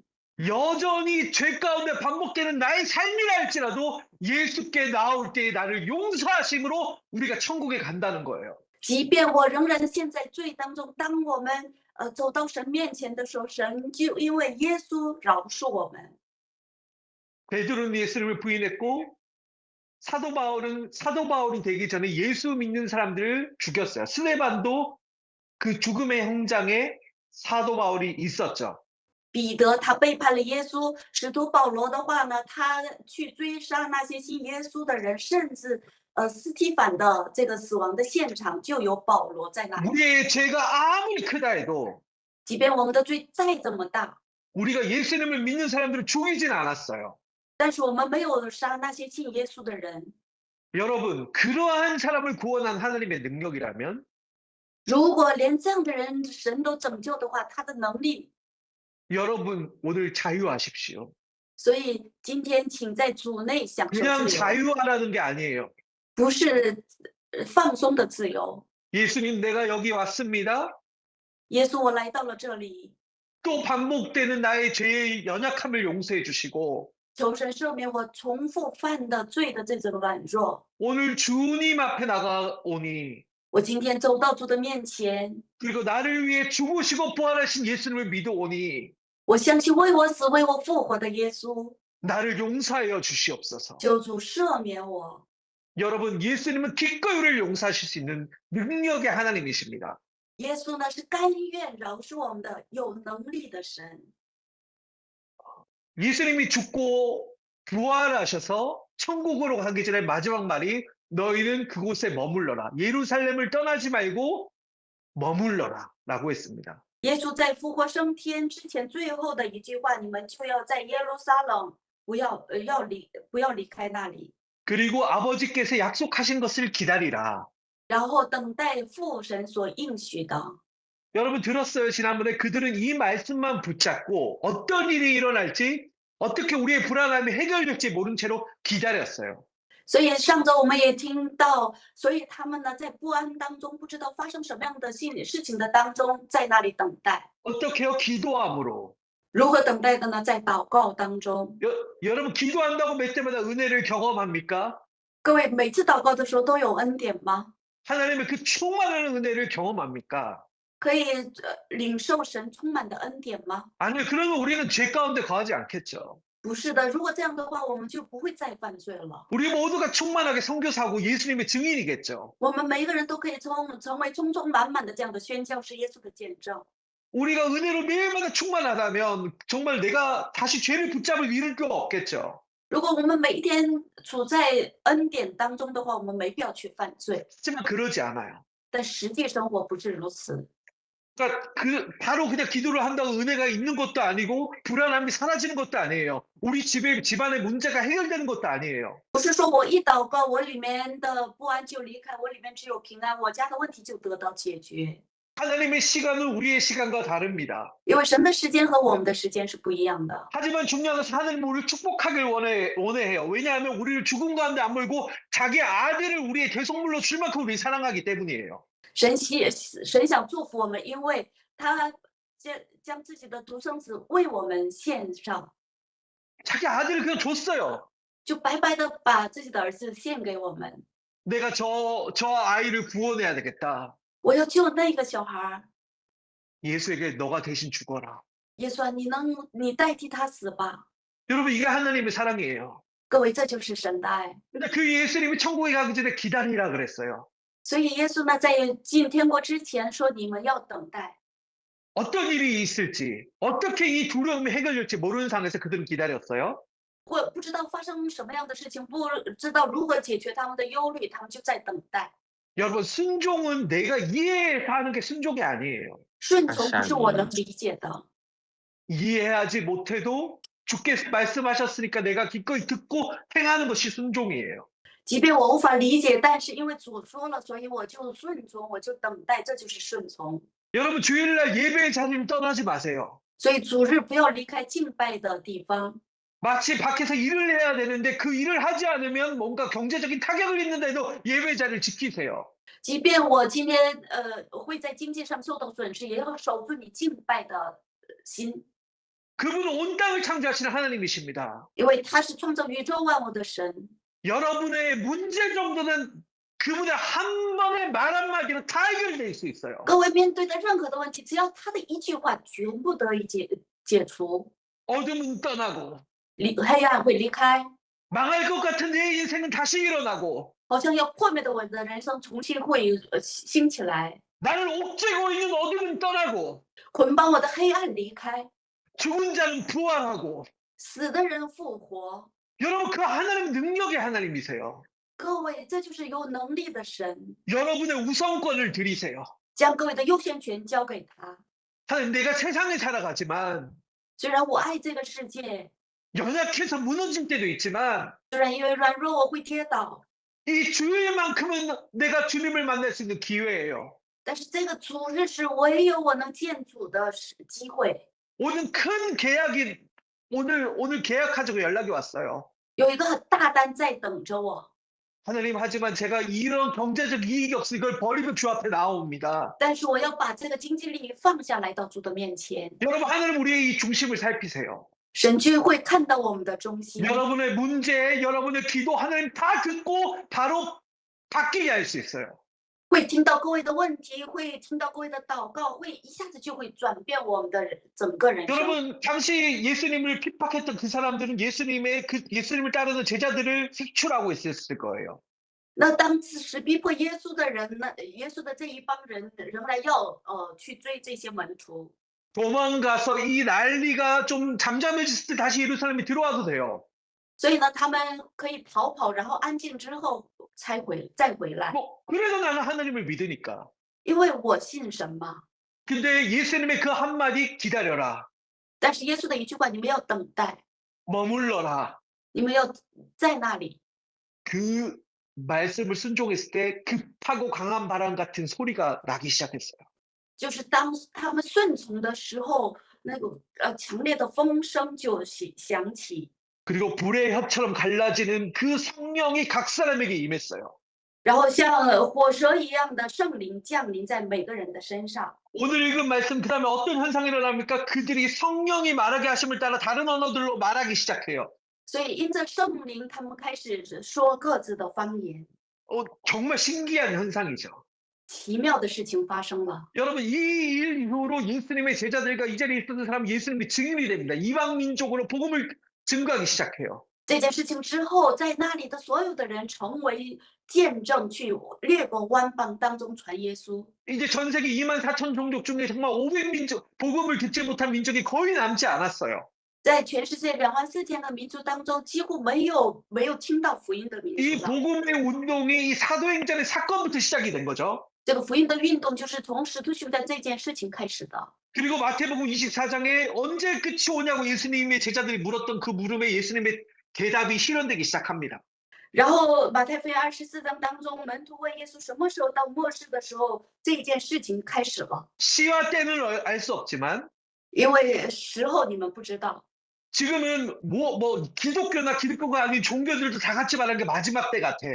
여전히 죄 가운데 반복되는 나의 삶이라 할지라도 예수께 나올 때에 나를 용서하심으로 우리가 천국에 간다는 거예요. 即便我仍然陷在罪当中，当我们走到神面前的时候，神就因为耶稣饶恕我们。 베드로는 예수님을 부인했고 사도 바울이 되기 전에 예수 믿는 사람들을 죽였어요. 스데반도 그 죽음의 현장에 사도 바울이 있었죠. 彼得他背叛了耶稣，使徒保罗的话呢，他去追杀那些信耶稣的人，甚至斯提凡的这个死亡的现场就有保罗在那里。 우리의 죄가 아무리 크다 해도 即便我们的罪再怎么大， 우리가 예수님을 믿는 사람들을 죽이진 않았어요. 但是我们没有杀那些信耶稣的人。 여러분, 그러한 사람을 구원한 하나님의 능력이라면 如果连这样的人神都拯救的话，他的能力。 여러분 오늘 자유하십시오. 所以今天请在主内享受 그냥 自由， 자유하라는 게 아니에요. 不是放松的自由。 예수님 내가 여기 왔습니다. 耶稣，我来到了这里， 또 반복되는 나의 죄의 연약함을 용서해 주시고 求神赦免我重复犯的罪的这种软弱。 오늘 주님 앞에 나가오니 我今天走到主的面前， 그리고 나를 위해 죽으시고 부활하신 예수님을 믿어오니 我相信为我死、为我复活的耶稣， 나를 용서하여 주시옵소서. 求主赦免我。 여러분 예수님은 기꺼이 우리를 용서하실 수 있는 능력의 하나님이십니다. 耶稣呢是甘愿饶恕我们的有能力的神。 예수님이 죽고 부활하셔서 천국으로 가기 전에 마지막 말이 너희는 그곳에 머물러라. 예루살렘을 떠나지 말고 머물러라 라고 했습니다. 耶稣在复活升天之前最后的一句话，你们就要在耶路撒冷，不要离开那里， 그리고 아버지께서 약속하신 것을 기다리라. 然后等待父神所应许的。 여러분 들었어요? 지난번에 그들은 이 말씀만 붙잡고 어떤 일이 일어날지 어떻게 우리의 불안함이 해결될지 모른 채로 기다렸어요. 所以上周我们也听到，所以他们呢在不安当中，不知道发生什么样的事情的当中，在那里等待。 어떻게요? 기도함으로. 如何等待的呢？在祷告当中。 여러분 기도한다고 몇 때마다 은혜를 경험합니까? 各位每次祷告的时候都有恩典吗？ 하나님의 그 충만한 은혜를 경험합니까? 可以领受神充满的恩典吗？ 아니요. 그러면 우리는 죄 가운데 거하지 않겠죠. 不是的，如果这样的话，我们就不会再犯罪了。 우리 모두가 충만하게 선교사고 예수님의 증인이겠죠. 我们每一个人都可以成为充充满满的这样的宣教是耶稣的见证。 우리가 은혜로 매일마다 충만하다면 정말 내가 다시 죄를 붙잡을 일은 또 없겠죠. 如果我们每一天处在恩典当中的话，我们没必要去犯罪。 하지만 그러지 않아요. 但实际生活不是如此。 그러니까 바로 그냥 기도를 한다고 은혜가 있는 것도 아니고 불안함이 사라지는 것도 아니에요. 우리 집안의 문제가 해결되는 것도 아니에요. 不是说我一祷告，我里面的不安就离开，我里面只有平安，我家的问题就得到解决。 하나님의 시간은 우리의 시간과 다릅니다. 因为神的时间和我们的时间是不一样的。 하지만 중요한 것은 하나님 우리를 축복하길 원해요. 왜냐하면 우리를 죽음 가운데 안 몰고 자기 아들을 우리의 대속물로 줄 만큼 우리 사랑하기 때문이에요. 神想祝福我们，因为他将自己的独生子为我们献上， 자기 아들을 그냥 줬어요. 就白白的把自己的儿子献给我们。 내가 저 아이를 구원해야 되겠다. 我要救那个小孩儿， 예수에게 너가 대신 죽어라. 耶稣啊，你代替他死吧。 여러분 이게 하나님의 사랑이에요. 各位，这就是神的爱。 근데 그 예수님이 천국에 가기 전에 기다리라 그랬어요. 所以耶稣呢，在进天国之前说：“你们要等待。 어떤 일이 있을지, 어떻게 이 두려움이 해결될지 모르는 상황에서 그들은 기다렸어요. 或不知道发生什么样的事情，不知道如何解决他们的忧虑，他们就在等待。 여러분 순종은 내가 이해해서 하는 게 순종이 아니에요. 顺从不是我能理解的， 이해하지 못해도 주께서 말씀하셨으니까 내가 기꺼이 듣고 행하는 것이 순종이에요. 即便我无法理解，但是因为主说了，所以我就顺从，我就等待，这就是顺从。 여러분 주일날 예배의 자리를 떠나지 마세요. 所以主日不要离开敬拜的地方。 마치 밖에서 일을 해야 되는데 그 일을 하지 않으면 뭔가 경제적인 타격을 입는데도 예배 자리를 지키세요. 即便我今天会在经济上受到损失，也要守住你敬拜的心， 그분은 온 땅을 창조하시는 하나님이십니다. 因为他是创造宇宙万物的神。 여러분의 문제 정도는 그분의 한 번의 말 한마디로 다 해결될 수 있어요. 各位面对的任何的问题，只要他的一句话，全部得以解除， 어둠은 떠나고 黑暗会离开， 망할 것 같은 내 인생은 다시 일어나고 好像要破灭的我的人生重新会兴起来， 나를 옥죄고 있는 어둠은 떠나고 捆绑我的黑暗离开， 죽은 자는 부활하고 死的人复活。 여러분 그 하나님 능력의 하나님이세요. 各位，这就是有能力的神， 여러분의 우선권을 드리세요. 将各位的优先权交给他。 하나님 내가 세상에 살아가지만 虽然我爱这个世界， 연약해서 무너질 때도 있지만 虽然因为软弱我会跌倒， 이 주일만큼은 내가 주님을 만날 수 있는 기회예요. 但是这个主日是唯有我能见主的机会。 오늘 큰 계약이 오늘 계약하자고 연락이 왔어요. 有一个很大单在等着我， 하나님 하지만 제가 이런 경제적 이익이 없어 이걸 버리고 주 앞에 나옵니다. 但是我要把这个经济利益放下来到主的面前， 여러분 하나님 우리의 이 중심을 살피세요. 神就会看到我们的中心。 여러분의 문제, 여러분의 기도 하나님 다 듣고 바로 바뀌게 할 수 있어요. 会听到各位的问题，会听到各位的祷告，会一下子就会转变我们的整个人生。 여러분 당시 예수님을 핍박했던 그 사람들은 예수님을 따르는 제자들을 색출하고 있었을 거예요. 那当时逼迫耶稣的人呢，耶稣的这一帮人仍然要去追这些门徒， 도망가서 이 난리가 좀 잠잠해졌을 때 다시 예루살렘에 들어와도 돼요. 所以呢，他们可以逃跑，然后安静之后再回来， 뭐 그래도 나는 하나님을 믿으니까. 因为我信神嘛。 근데 예수님의 그 한마디 기다려라. 但是耶稣的一句话，你们要等待， 머물러라. 你们要在那里。 그 말씀을 순종했을 때 급하고 강한 바람 같은 소리가 나기 시작했어요. 就是当他们顺从的时候，那个强烈的风声就响起， 그리고 불의 혀처럼 갈라지는 그 성령이 각 사람에게 임했어요. 然后像火蛇一样的圣灵降临在每个人的身上。 오늘 읽은 말씀 그 다음에 어떤 현상이 일어납니까? 그들이 성령이 말하게 하심을 따라 다른 언어들로 말하기 시작해요. 所以因着圣灵，他们开始说各自的方言。 정말 신기한 현상이죠. 奇妙的事情发生了。 여러분, 이 일 이후로 예수님의 제자들과 이 자리에 있었던 사람이 예수님의 증인이 됩니다. 이방 민족으로 복음을 증거하기 시작해요. 这件事情之后，在那里的所有的人成为见证，去列国万邦当中传耶稣。 이제 전 세계 2만 4천 종족 중에 정말 500민족, 복음을 듣지 못한 민족이 거의 남지 않았어요. 在全世界24000个民族当中，几乎没有听到福音的民 이 族了。 복음의 운동이 이 사도행전의 사건부터 시작이 된 거죠. 这个福音的运动就是从使徒行传这件事情开始的。 그리고 마태복음 24장에 언제 끝이 오냐고 예수님의 제자들이 물었던 그 물음에 예수님의 대답이 실현되기 시작합니다. 然后马太福音24章当中，门徒问耶稣什么时候到末世的时候，这件事情开始了。 시와 때는 알 수 없지만 因为时候你们不知道， 지금은 기독교나 기독교가 아닌 종교들도 다 같이 말하는 게 마지막 때 같아.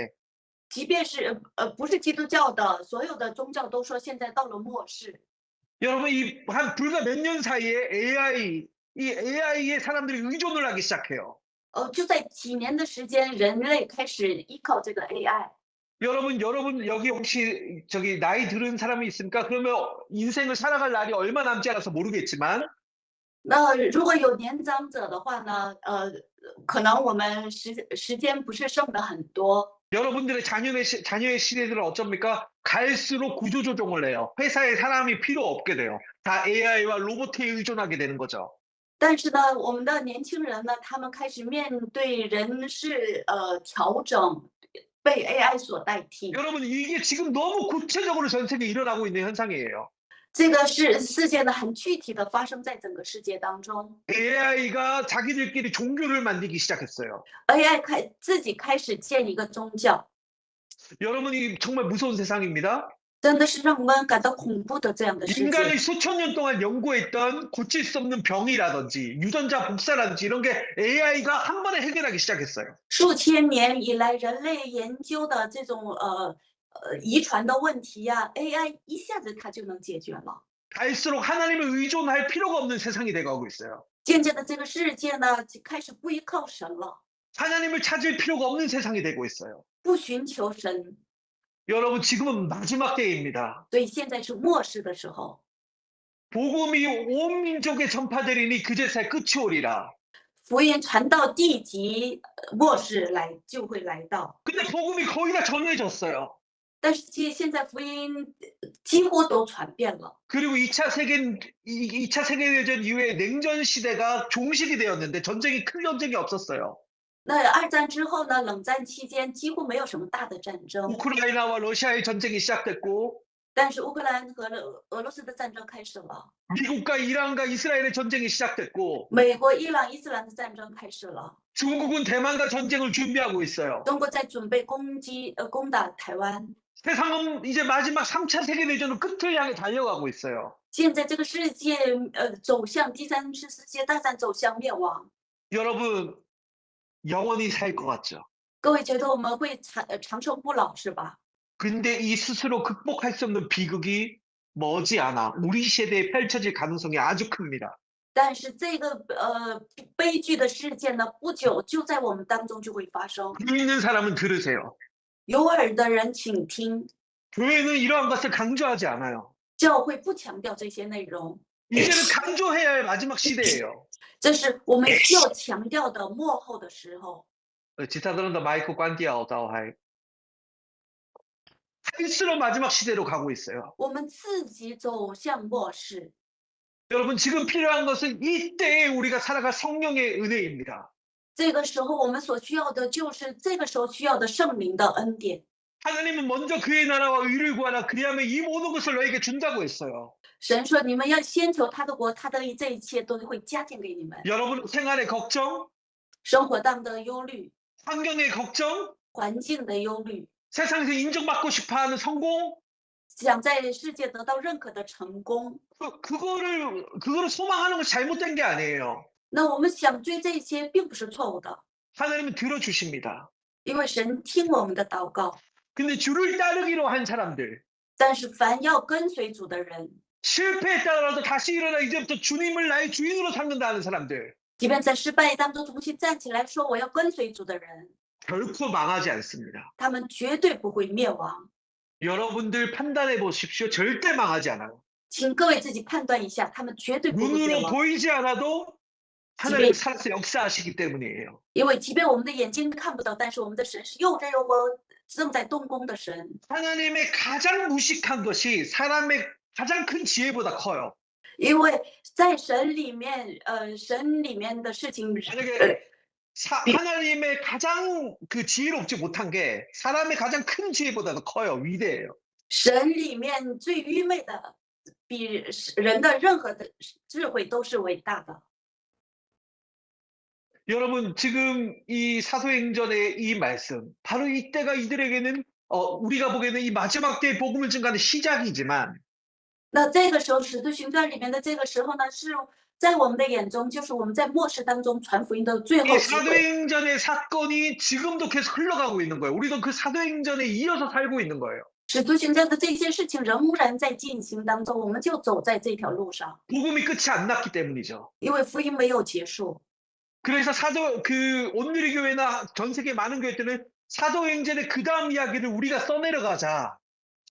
即便是不是基督教的，所有的宗教都说现在到了末世。 여러분, 이 불과 몇 년 사이에 AI에 사람들이 의존을 하기 시작해요. 就在几年的时间，人类开始依靠这个 AI。 여러분 여기 혹시 저기 나이 들은 사람이 있습니까? 그러면 인생을 살아갈 날이 얼마 남지 않아서 모르겠지만 那如果有年长者的话呢，可能我们时间不是剩的很多。 여러분들의 자녀의 시대들은 어쩝니까? 갈수록 구조조정을 해요. 회사에 사람이 필요 없게 돼요. 다 AI와 로봇에 의존하게 되는 거죠. 但是呢，我们的年轻人呢，他们开始面对人事调整，被 AI 所代替。 여러분, 이게 지금 너무 구체적으로 전 세계에 일어나고 있는 현상이에요. 这个是事件的很具体的发生在整个世界当中。 AI가 자기들끼리 종교를 만들기 시작했어요. AI 自己开始建一个宗教， 여러분, 이 정말 무서운 세상입니다. 真的是让我们感到恐怖的这样的世界。 인간이 수천 년 동안 연구했던 고칠 수 없는 병이라든지 유전자 복사라든지 이런 게 AI가 한 번에 해결하기 시작했어요. 数千年以来，人类研究的这种遗传的问题呀，AI 一下子它就能解决了。 갈수록 하나님을 의존할 필요가 없는 세상이 돼가고 있어요. 渐渐的，这个世界呢，就开始不依靠神了， 하나님을 찾을 필요가 없는 세상이 되고 있어요. 不寻求神。 여러분, 지금은 마지막 때입니다. 所以现在是末世的时候， 복음이 온 민족에 전파되리니 그제서야 끝이 오리라. 福音传到地极，末世就会来到。 근데 복음이 거의 다 전해졌어요. 但是现在福音几乎都传遍了。 그리고 2차 세계대전 이후에 냉전 시대가 종식이 되었는데 큰 전쟁이 없었어요. 那二战之后呢，冷战期间几乎没有什么大的战争， 우크라이나와 러시아의 전쟁이 시작됐고 但是乌克兰和俄罗斯的战争开始了， 미국과 이란과 이스라엘의 전쟁이 시작됐고 美国、伊朗、伊斯兰的战争开始了， 중국은 대만과 전쟁을 준비하고 있어요. 中国在准备攻打台湾。 세상은 이제 마지막 3차 세계대전의 끝을 향해 달려가고 있어요. 现在这个世界走向第三次世界大战，走向灭亡。 여러분, 영원히 살 것 같죠? 各位觉得我们会长生不老是吧？ 근데 이 스스로 극복할 수 없는 비극이 머지않아 우리 시대에 펼쳐질 가능성이 아주 큽니다. 但是这个悲剧的事件呢，不久就在我们当中就会发生。 귀 있는 사람은 들으세요. 有耳的人请听， 교회는 이러한 것을 강조하지 않아요. 教会不强调这些内容， 이제는 강조해야 할 마지막 시대예요. 这是我们需要强调的末后的时候。 지사들은 더 마이크 관디아오다오하이. 할수록 마지막 시대로 가고 있어요. 我们自己走向末世。 여러분, 지금 필요한 것은 이때에 우리가 살아갈 성령의 은혜입니다. 这个时候我们所需要的就是这个时候需要的圣灵的恩典。 하나님은 먼저 그의 나라와 의를 구하라. 그리하면 이 모든 것을 너에게 준다고 했어요. 神说：“你们要先求他的国，他的这一切都会加添给你们。 여러분, 생활의 걱정, 生活当的忧虑， 환경의 걱정, 环境的忧虑， 세상에서 인정받고 싶어하는 성공, 想在世界得到认可的成功。 그거를 소망하는 것이 잘못된 게 아니에요. 那我们想追这些，并不是错误的， 하나님은 들어주십니다. 因为神听我们的祷告。 근데 주를 따르기로 한 사람들, 但是凡要跟随主的人， 실패했다라도 다시 일어나 이제부터 주님을 나의 주인으로 삼는다는 사람들, 即便在失败当中重新站起来说我要跟随主的人， 결코 망하지 않습니다. 他们绝对不会灭亡。 여러분들 판단해 보십시오. 절대 망하지 않아요. 请各位自己判断一下，他们绝对不会灭 눈으로 亡。 보이지 않아도 하나님 살아서 역사하시기 때문이에요. 因为即便我们的眼睛看不到，但是我们的神是又真又活，正在动工的神。 하나님의 가장 무식한 것이 사람의 가장 큰 지혜보다 커요. 因为在神里面，神里面的事情， 만약에 하나님의 가장 그 지혜롭지 못한 게 사람의 가장 큰 지혜보다도 커요. 위대해요. 神里面最愚昧的，比人的任何的智慧都是伟大的。 여러분 지금 이 사도행전의 이 말씀 바로 이때가 이들에게는 우리가 보기에는 이 마지막 때의 복음을 증가하는 시작이지만 那这个时候，《使徒行传》里面的这个时候呢，是在我们的眼中，就是我们在末世当中传福音的最后 이 机会。 사도행전의 사건이 지금도 계속 흘러가고 있는 거예요. 우리도 그 사도행전에 이어서 살고 있는 거예요. 使徒行传的这些事情仍然在进行当中，我们就走在这条路上， 복음이 끝이 안 났기 때문이죠. 因为福音没有结束。 그래서 오늘의 교회나 전 세계 많은 교회들은 사도행전의 그 다음 이야기를 우리가 써내려가자.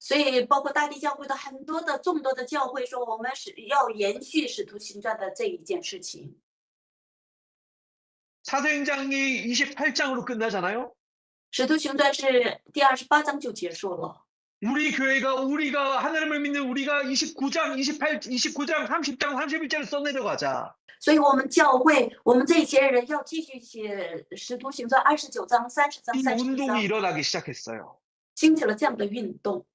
所以，包括大地教会的很多的众多的教会说，我们是要延续使徒行传的这一件事情。 사도행전이 28장으로 끝나잖아요. 使徒行传是第28章就结束了。 우리가 하나님을 믿는 우리가 29장, 29장, 30장, 31장을 써내려가자. 所以我们教会，我们这些人要继续写使徒行传29章、30章、 이 31 운동이 章， 일어나기 시작했어요. 兴起了这样的运动。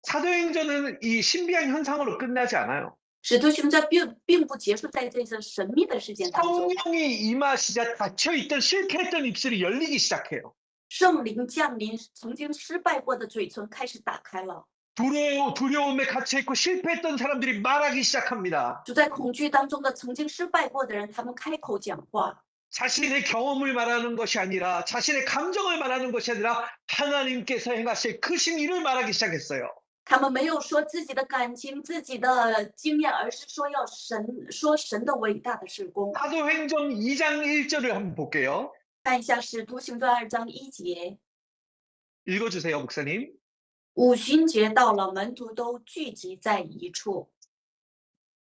사도행전은 이 신비한 현상으로 끝나지 않아요. 使徒行传并不结束在这个神秘的事件当中， 성령이 임하시자 닫혀있던 실패했던 입술이 열리기 시작해요. 圣灵降临，曾经失败过的嘴唇开始打开了。 두려움에 갇혀있고 실패했던 사람들이 말하기 시작합니다. 就在恐惧当中的曾经失败过的人，他们开口讲话， 자신의 경험을 말하는 것이 아니라 자신의 감정을 말하는 것이 아니라 하나님께서 행하실 크신 일을 말하기 시작했어요. 他们没有说自己的感情、自己的经验，而是说要说神的伟大的事工。 사도행전 2장 1절을 한번 볼게요. 看一下《使徒行传》2章1节， 읽어주세요, 목사님. 五旬节到了，门徒都聚集在一处。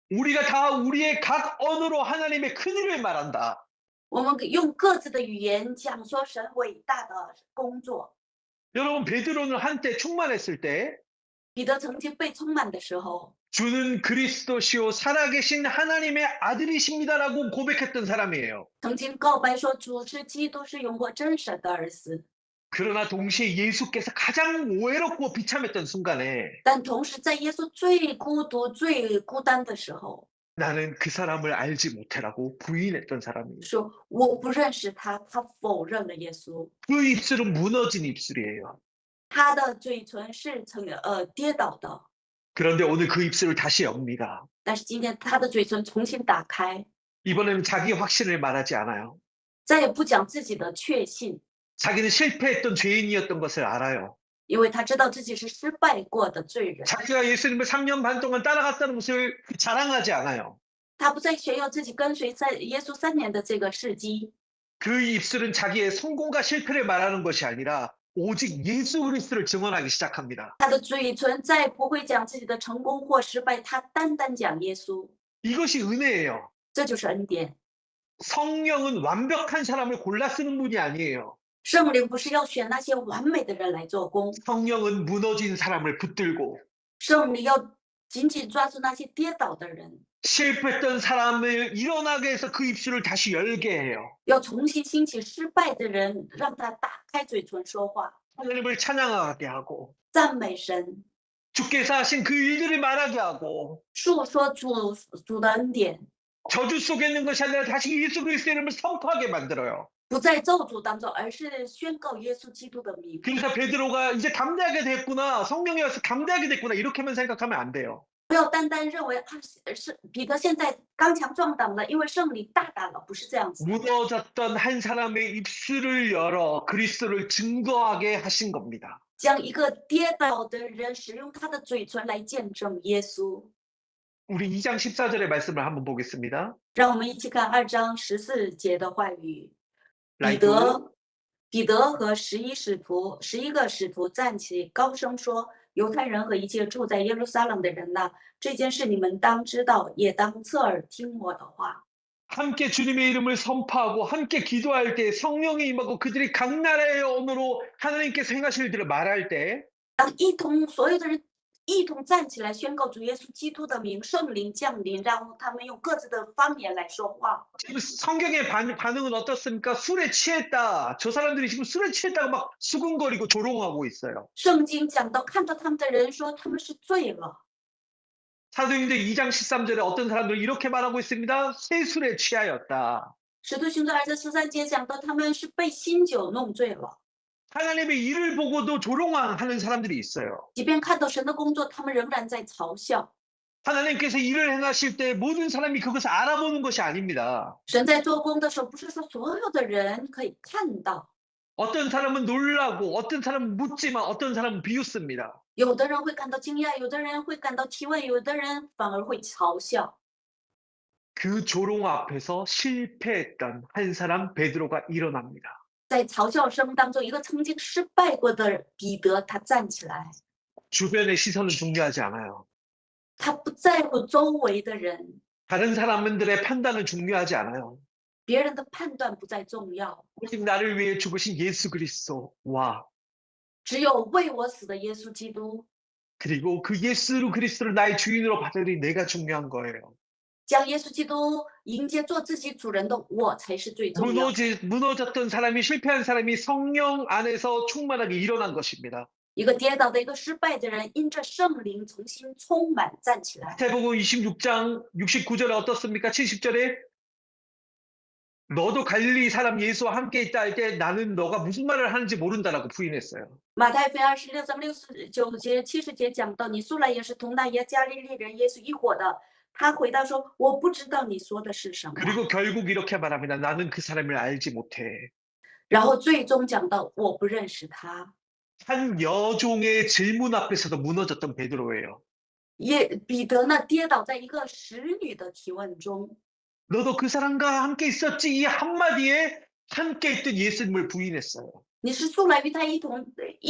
우리가 다 우리의 각 언어로 하나님의 큰 일을 말한다. 我们用各自的语言讲说神伟大的工作。 여러분 베드로는 한때 충만했을 때 彼得曾经被充满的时候， 주는 그리스도시요 살아계신 하나님의 아들이십니다라고 고백했던 사람이에요. 曾经告白说主是基督，是永活真神的儿子。 그러나 동시에 예수께서 가장 외롭고 비참했던 순간에 但同时，在耶稣最孤独、最孤单的时候， 나는 그 사람을 알지 못해라고 부인했던 사람이에요. 说我不认识他，他否认了耶稣。 그 입술은 무너진 입술이에요. 他的嘴唇是跌倒的， 그런데 오늘 그 입술을 다시 엽니다. 但是今天他的嘴唇重新打开， 이번에는 자기 확신을 말하지 않아요. 再也不讲自己的确信， 자기는 실패했던 죄인이었던 것을 알아요. 因为他知道自己是失败过的罪人。 자기가 예수님을 3년 반 동안 따라갔다는 것을 자랑하지 않아요. 他不再炫耀自己跟随在耶稣3年的这个事迹， 그 입술은 자기의 성공과 실패를 말하는 것이 아니라 오직 예수 그리스도를 증언하기 시작합니다. 他的嘴唇再不会讲自己的成功或失败，他单单讲耶稣， 이것이 은혜예요. 这就是恩典。 성령은 완벽한 사람을 골라 쓰는 분이 아니에요. 圣灵不是要选那些完美的人来做工， 성령은 무너진 사람을 붙들고 圣灵要紧紧抓住那些跌倒的人， 실패했던 사람을 일어나게 해서 그 입술을 다시 열게 해요. 要重新兴起失败的人，让他打开嘴唇说话， 하나님을 찬양하게 하고 赞美神， 주께서 하신 그 일들을 말하게 하고 述说主的恩典， 저주 속에 있는 것이 아니라 다시 예수 그리스도의 이름을 선포하게 만들어요. 不在咒诅当中，而是宣告耶稣基督的名。 그래서 베드로가 이제 담대하게 됐구나, 성령이 와서 담대하게 됐구나 이렇게만 생각하면 안 돼요. 不要单单认为是彼得现在刚强壮胆了，因为圣灵大胆了，不是这样子。 무너졌던 한 사람의 입술을 열어 그리스도를 증거하게 하신 겁니다. 将一个跌倒的人使用他的嘴唇来见证耶稣。 우리 2장 14절의 말씀을 한번 보겠습니다. 让我们一起看2章14节的话语。 라이트. 彼得和11个使徒站起，高声说：“犹太人和一切住在耶路撒冷的人呐，这件事你们当知道，也当侧耳听我的话。” 함께 주님의 이름을 선포하고 함께 기도할 때 성령이 임하고 그들이 각 나라의 언어로 하나님께서 행하실 일들을 말할 때 当所有的人一同站起来宣告主耶稣基督的名，圣灵降临，然后他们用各自的方言来说话。 지금 성경의 반응은 어떻습니까? 술에 취했다. 저 사람들이 지금 술에 취했다고 막 수근거리고 조롱하고 있어요. 圣经讲到，看到他们的人说他们是醉了。 사도행전 2장 13절에 어떤 사람들이 이렇게 말하고 있습니다. 새 술에 취하였다. 使徒行传2章13节讲到，他们是被新酒弄醉了。 하나님의 일을 보고도 조롱하는 사람들이 있어요. 即便看到神的工作，他们仍然在嘲笑。 하나님께서 일을 행하실 때 모든 사람이 그것을 알아보는 것이 아닙니다. 神在做工的时候，不是说所有的人可以看到， 어떤 사람은 놀라고 어떤 사람은 묻지만 어떤 사람은 비웃습니다. 有的人会感到惊讶，有的人会感到提问，有的人反而会嘲笑。 그 조롱 앞에서 실패했던 한 사람 베드로가 일어납니다. 在嘲笑声当中，一个曾经失败过的彼得，他站起来， 주변의 시선은 중요하지 않아요. 他不在乎周围的人， 다른 사람들의 판단은 중요하지 않아요. 别人的判断不再重要， 오직 나를 위해 죽으신 예수 그리스도와 只有为我死的耶稣基督， 그리고 그 예수 그리스도를 나의 주인으로 받아들인 내가 중요한 거예요. 将耶稣基督迎接做自己主人的我才是最重要。 무너졌던 사람이 실패한 사람이 성령 안에서 충만하게 일어난 것입니다. 一个跌倒的一个失败的人，因着圣灵重新充满站起来。 마태복음 26장 69절에 어떻습니까? 70절에 너도 갈릴리 사람 예수와 함께 있다 할 때 나는 너가 무슨 말을 하는지 모른다라고 부인했어요. 马太福音26章69节、70节讲到，你素来也是同那加利利人耶稣一伙的。他回答说：“我不知道你说的是什么。” 그리고 결국 이렇게 말합니다. 나는 그 사람을 알지 못해. 然后最终讲到，我不认识他。 한 여종의 질문 앞에서도 무너졌던 베드로예요. 彼得呢，跌倒在一个使女的提问中。 너도 그 사람과 함께 있었지? 이 한마디에 함께 있던 예수님을 부인했어요. 你是素来与他一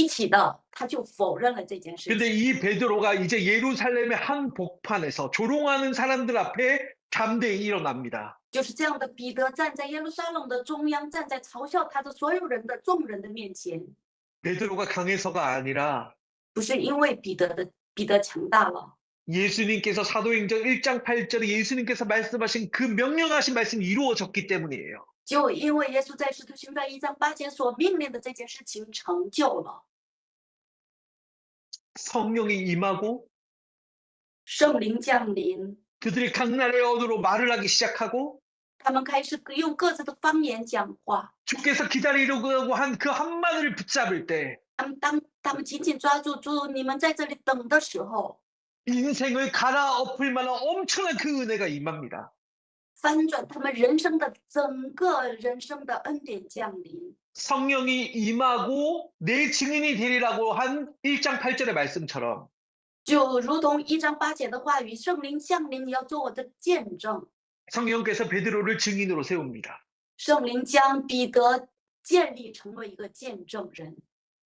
起的，他就否认了这件事 근데 情。 이 베드로가 이제 예루살렘의 한 복판에서 조롱하는 사람들 앞에 담대히 일어납니다. 就是这样的，彼得站在耶路撒冷的中央，站在嘲笑他的所有人的众人的面前， 베드로가 강해서가 아니라 不是因为彼得强大了， 예수님께서 사도행전 1장 8절에 예수님께서 말씀하신 그 명령하신 말씀이 이루어졌기 때문이에요. 就因为耶稣在使徒行传1章8节所命令的这件事情成就了， 성령이 임하고 圣灵降临， 그들이 각 나라의 언어로 말을 하기 시작하고 他们开始用各自的方言讲话。 주께서 기다리려고 한 그 한마디를 붙잡을 때 当他们紧紧抓住主，你们在这里等的时候， 인생을 갈아엎을 만한 엄청난 그 은혜가 임합니다. 翻转他们整个人生的恩典降临。 성령이 임하고 내 증인이 되리라고 한 1장 8절의 말씀처럼 就如同1章8节的话语，圣灵降临，你要做我的见证。 성령께서 베드로를 증인으로 세웁니다. 圣灵将彼得建立成为一个见证人。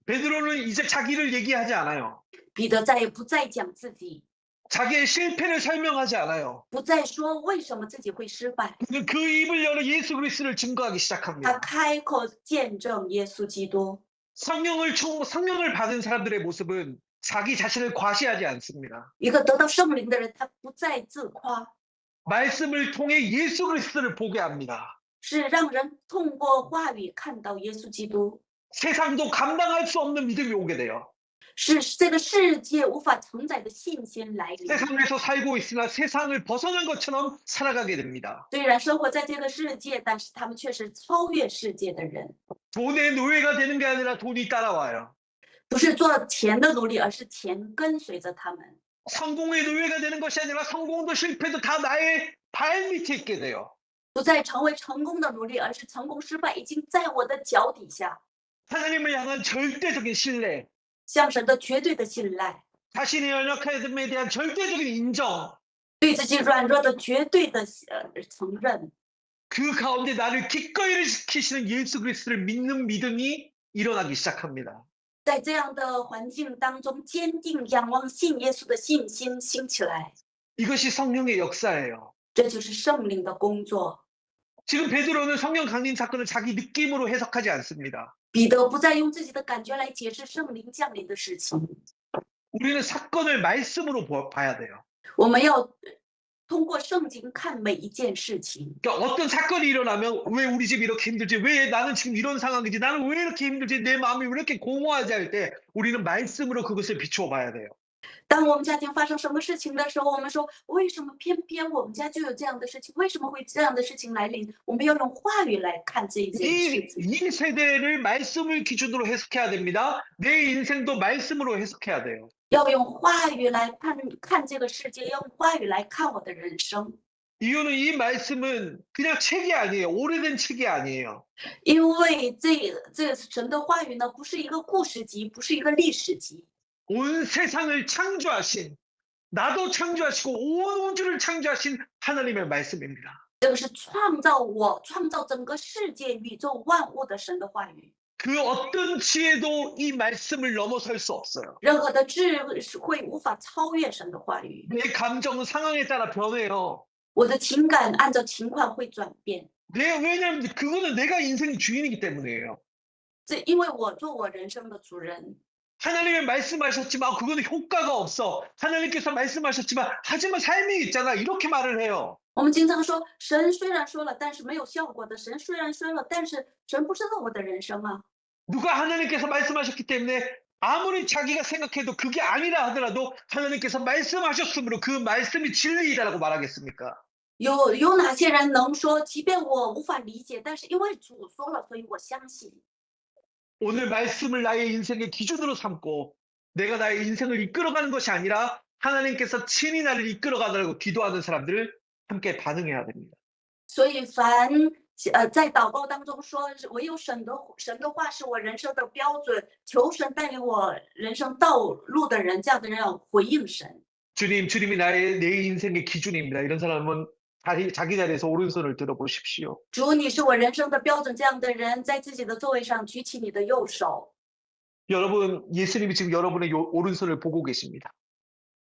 베드로는 이제 자기를 얘기하지 않아요. 彼得不再讲自己， 자기의 실패를 설명하지 않아요. 不再说为什么自己会失败， 그는 그 입을 열어 예수 그리스도를 증거하기 他 시작합니다. 开口见证耶稣基督。 성령을 받은 사람들의 모습은 자기 자신을 과시하지 않습니다. 一个得到圣灵的人，他不再自夸， 말씀을 통해 예수 그리스도를 보게 합니다. 是让人通过话语看到耶稣基督， 세상도 감당할 수 없는 믿음이 오게 돼요. 是这个世界无法承载的信心来临。 세상에서 살고 있으나 세상을 벗어난 것처럼 살아가게 됩니다. 虽然生活在这个世界，但是他们却是超越世界的人， 돈의 노예가 되는 게 아니라 돈이 따라와요. 不是做钱的奴隶，而是钱跟随着他们。 성공의 노예가 되는 것이 아니라 성공도 실패도 다 나의 발 밑에 있게 돼요. 不再成为成功的奴隶，而是成功失败已经在我的脚底下。 하나님을 향한 절대적인 신뢰, 向神的绝对的信赖， 자신의 연약함에 대한 절대적인 인정, 对自己软弱的绝对的承认， 그 가운데 나를 기꺼이 시키시는 예수 그리스도를 믿는 믿음이 일어나기 시작합니다. 在这样的环境当中，坚定仰望信耶稣的信心兴起来， 이것이 성령의 역사예요. 这就是圣灵的工作。 지금 베드로는 성령 강림 사건을 자기 느낌으로 해석하지 않습니다. 彼得不再用自己的感觉来解释圣灵降临的事情， 우리는 사건을 말씀으로 봐야 돼요. 我们要通过圣经看每一件事情。 그러니까 어떤 사건이 일어나면 왜 우리 집 이렇게 힘들지? 왜 나는 지금 이런 상황이지? 나는 왜 이렇게 힘들지? 내 마음이 왜 이렇게 공허하지? 할 때 우리는 말씀으로 그것을 비추어 봐야 돼요. 当我们家庭发生什么事情的时候，我们说为什么偏偏我们家就有这样的事情？为什么会这样的事情来临？我们要用话语来看这一件事情。 이 세대를 말씀을 기준으로 해석해야 됩니다. 내 인생도 말씀으로 해석해야 돼요. 要用话语来看这个世界，要用话语来看我的人生。 이유는 이 말씀은 그냥 책이 아니에요. 오래된 책이 아니에요. 因为这神的话语呢，不是一个故事集，不是一个历史集。 온 세상을 창조하신, 나도 창조하시고 온 우주를 창조하신 하나님의 말씀입니다. 这个是创造我、创造整个世界、宇宙万物的神的话语。 그 어떤 지혜도 이 말씀을 넘어설 수 없어요. 任何的智慧无法超越神的话语。 내 감정은 상황에 따라 변해요. 我的情感按照情况会转变， 왜냐하면 그거는 내가 인생 주인이기 때문이에요. 因为我做我人生的主人。 하나님이 말씀하셨지만 그거는 효과가 없어. 하나님께서 말씀하셨지만 하지만 삶이 있잖아. 이렇게 말을 해요. 我们经常说，神虽然说了，但是没有效果的；神虽然说了，但是神不知道我的人生啊。 누가 하나님께서 말씀하셨기 때문에 아무리 자기가 생각해도 그게 아니라 하더라도 하나님께서 말씀하셨으므로 그 말씀이 진리이다라고 말하겠습니까? 有哪些人能说，即便我无法理解，但是因为主说了，所以我相信。 오늘 말씀을 나의 인생의 기준으로 삼고 내가 나의 인생을 이끌어가는 것이 아니라 하나님께서 친히 나를 이끌어가라고 기도하는 사람들을 함께 반응해야 됩니다. 所以在祷告当中说，唯有神的话是我人生的标准，求神带领我人生道路的人，这样的人要回应神。 주님이 내 인생의 기준입니다. 이런 사람은 자기 자리에서 오른손을 들어보십시오. 主，你是我人生的标准，这样的人在自己的座位上举起你的右手。 여러분, 예수님이 지금 여러분의 오른손을 보고 계십니다.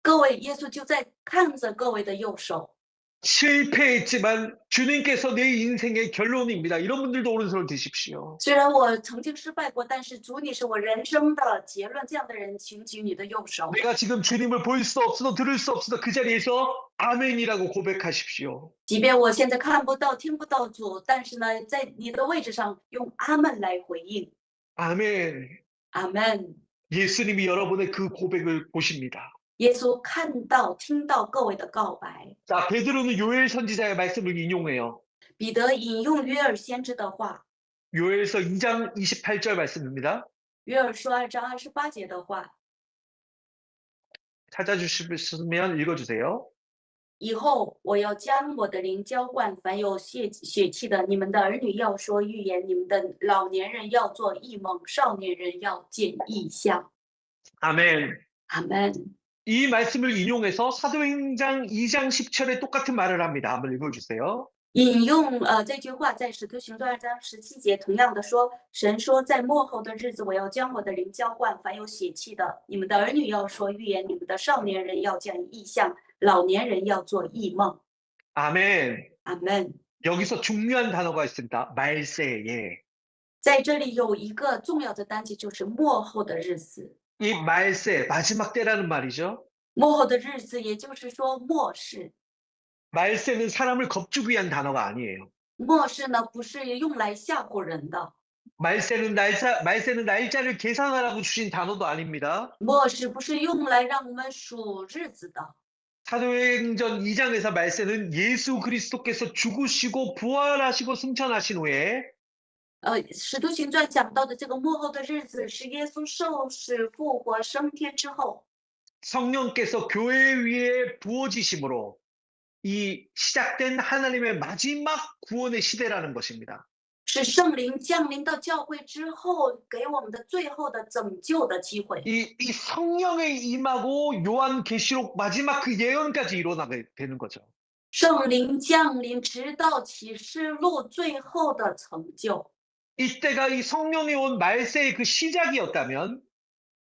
各位，耶稣就在看着各位的右手。 실패했지만 주님께서 내 인생의 결론입니다. 이런 분들도 오른손을 드십시오. 虽然我曾经失败过，但是主，你是我人生的结论。这样的人，请举你的右手。 내가 지금 주님을 볼 수 없어도 들을 수 없어도 그 자리에서 아멘이라고 고백하십시오. 即便我现在看不到、听不到主，但是呢，在你的位置上用阿门来回应。 아멘. 阿门。 예수님이 여러분의 그 고백을 보십니다. 耶稣看到、听到各位的告白。 자, 베드로는 요엘 선지자의 말씀을 인용해요. 彼得引用约珥先知的话， 요엘서 2장 28절 말씀입니다. 约珥书2章28节的话。 찾아주시면 읽어주세요. 以后我要将我的灵浇灌凡有血气的，你们的儿女要说预言，你们的老年人要做异梦，少年人要见异象。 아멘. 阿门。 이 말씀을 인용해서 사도행전 2장 10절에 똑같은 말을 합니다. 한번 읽어주세요. 引用这句话在使徒行传2章17节同样的说，神说在末后的日子，我要将我的灵浇灌凡有血气的，你们的儿女要说预言，你们的少年人要见异象，老年人要做异梦。 아멘. 阿门。 여기서 중요한 단어가 있습니다. 말세에. 在这里有一个重要的单词，就是末后的日子。 이 말세, 마지막 때라는 말이죠. 末后的日子，也就是说末世。 말세는 사람을 겁주기 위한 단어가 아니에요. 末世呢，不是用来吓唬人的。 말세는 날짜를 계산하라고 주신 단어도 아닙니다. 末世不是用来让我们数日子的。 사도행전 2장에서 말세는 예수 그리스도께서 죽으시고 부활하시고 승천하신 후에 使徒行传讲到的这个末后的日子，是耶稣受死、复活、升天之后， 성령께서 교회 위에 부어지심으로 이 시작된 하나님의 마지막 구원의 시대라는 것입니다. 是圣灵降临到教会之后，给我们的最后的拯救的机会。 이 성령의 임하고 요한계시록 마지막 그 예언까지 일어나게 되는 거죠. 圣灵降临，直到启示录最后的成就。 이때가 이 성령이 온 말세의 그 시작이었다면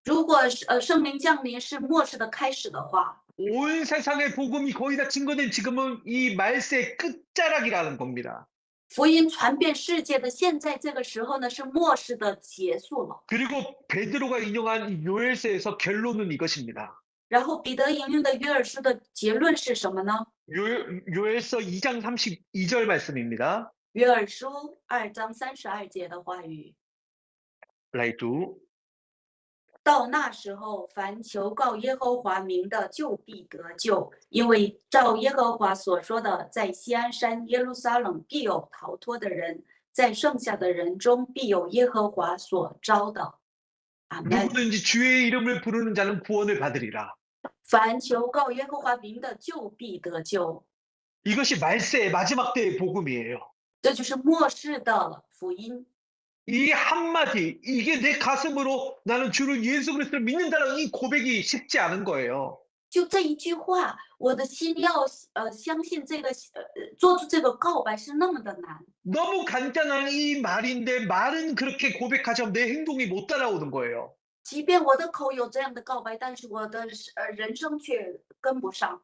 如果圣灵降临是末世的开始的话， 온 세상의 복음이 거의 다 증거된 지금은 이 말세의 끝자락이라는 겁니다. 福音传遍世界的现在这个时候呢，是末世的结束了。 그리고 베드로가 인용한 이 요엘서에서 결론은 이것입니다. 然后彼得引用的约珥书的结论是什么呢？ 요엘서 2장 32절 말씀입니다. 约珥书2章32节的话语。 라이두 到那时候，凡求告耶和华名的，就必得救，因为照耶和华所说的，在锡安山耶路撒冷必有逃脱的人，在剩下的人中必有耶和华所招的。阿门。 누구든지 주의 이름을 부르는 자는 구원을 받으리라. 凡求告耶和华名的，就必得救。 이것이 말세의 마지막 때의 복음이에요. 这就是末世的福音。 이 한마디, 이게 내 가슴으로 나는 주를 예수 그리스도를 믿는다는 이 고백이 쉽지 않은 거예요. 就这一句话，我的心要相信这个做出这个告白是那么的难。 너무 간단한 이 말인데 말은 그렇게 고백하지만 내 행동이 못 따라오는 거예요. 即便我的口有这样的告白，但是我的人生却跟不上。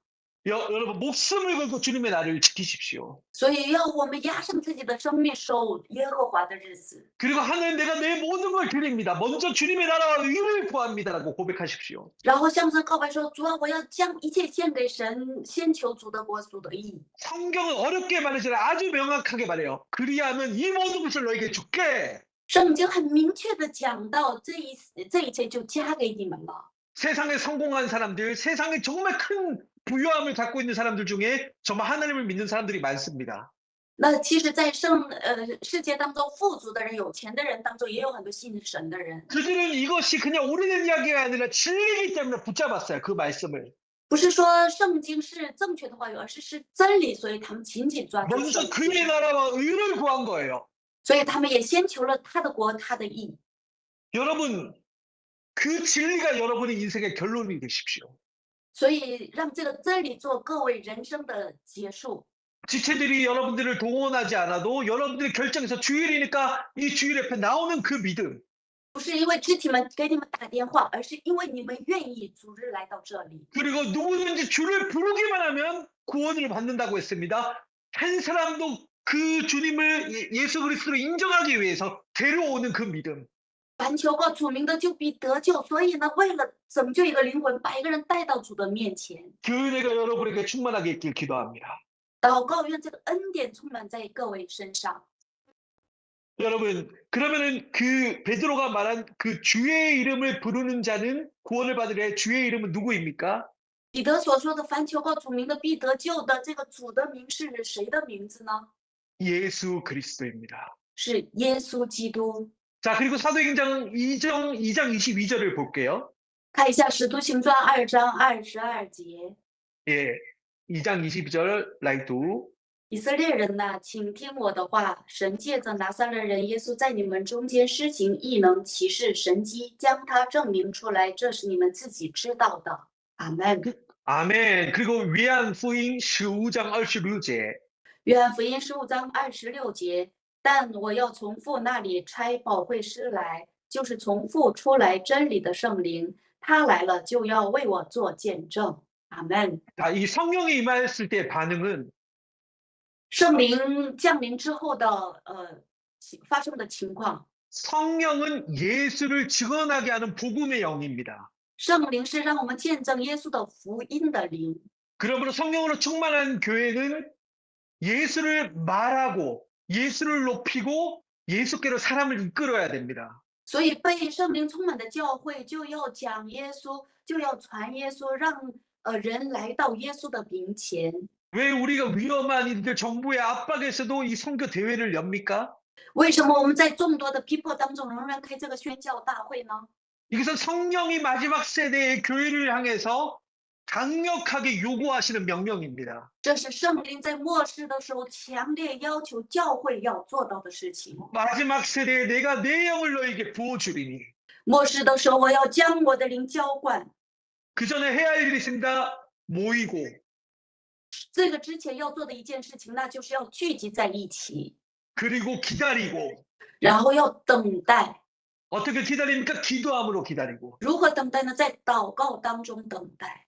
여러분 목숨을 걸고 주님의 나를 지키십시오. 所以要我们押上自己的生命，守耶和华的日子。 그리고 하나님 내가 내 모든 걸 드립니다. 먼저 주님의 나라와 의를 구합니다라고 고백하십시오. 然后向神告白说：“主啊，我要将一切献给神，先求主的国、主的义。” 성경은 어렵게 말하지만 아주 명확하게 말해요. 그리하면 이 모든 것을 너에게 줄게. 圣经很明确的讲到，这一切就加给你们了。 세상에 성공한 사람들, 세상에 정말 큰 부유함을 갖고 있는 사람들 중에 정말 하나님을 믿는 사람들이 많습니다. 那其实，在世界当中，富足的人、有钱的人当中，也有很多信神的人。 그들은 이것이 그냥 오래된 이야기가 아니라 진리이기 때문에 붙잡았어요. 그 말씀을. 不是说圣经是正确的话语，而是真理，所以他们紧紧抓住 먼저 圣经。 그의 나라와 의를 구한 거예요. 所以他们也先求了他的国、他的义。 여러분, 그 진리가 여러분의 인생의 결론이 되십시오. 所以让这个真理做各位人生的结束。 지체들이 여러분들을 동원하지 않아도 여러분들이 결정해서 주일이니까 이 주일 앞에 나오는 그 믿음. 不是因为肢体们给你们打电话，而是因为你们愿意主日来到这里。 그리고 누구든지 주를 부르기만 하면 구원을 받는다고 했습니다. 한 사람도 그 주님을 예수 그리스도로 인정하기 위해서 데려오는 그 믿음. 凡求过主名的就必得救，所以呢，为了拯救一个灵魂，把一个人带到主的面前。 그 은혜가 여러분에게 충만하게 있길 기도합니다. 祷告，愿这个恩典充满在各位身上。 여러분, 그러면은 그 베드로가 말한 그 주의 이름을 부르는 자는 구원을 받으려 주의 이름은 누구입니까? 彼得所说的“凡求过主名的必得救”的这个主的名是谁的名字呢？ 예수 그리스도입니다. 是耶稣基督。 자, 그리고 사도행전 2장 22절을 볼게요. 看一下《使徒行传》2章22节。 예, 2장 22절 라이두. 以色列人呐，请听我的话。神借着拿撒勒人耶稣在你们中间施行异能、奇事、神迹，将他证明出来，这是你们自己知道的。阿门。 아멘. 그리고 위안부인 15장 26절. 约翰福音15章26节。但我要从父那里差保惠师来，就是从父出来真理的圣灵，他来了就要为我做见证。阿门。 자, 이 성령이 임하였을 때 반응은 圣灵降临之后的发生的情况， 성령은 예수를 증언하게 하는 복음의 영입니다. 圣灵是让我们见证耶稣的福音的灵。 그러므로 성령으로 충만한 교회는 예수를 말하고 예수를 높이고 예수께로 사람을 이끌어야 됩니다. 所以被圣灵充满的教会就要讲耶稣，就要传耶稣，让人来到耶稣的面前。 왜 우리가 위험한 일들 정부의 압박에서도 이 선교 대회를 엽니까? 为什么我们在众多的逼迫当中仍然开这个宣教大会呢？ 이것은 성령이 마지막 세대의 교회를 향해서 강력하게 요구하시는 명령입니다. 这是圣灵在末世的时候强烈要求教会要做到的事情。 마지막 세대에 내가 내 영을 너에게 부어주리니 末世的时候，我要将我的灵浇灌。 그 전에 해야 할 일이 있습니다. 모이고 这个之前要做的一件事情，那就是要聚集在一起， 그리고 기다리고. 然后要等待。 어떻게 기다립니까? 기도함으로 기다리고. 如何等待呢？在祷告当中等待。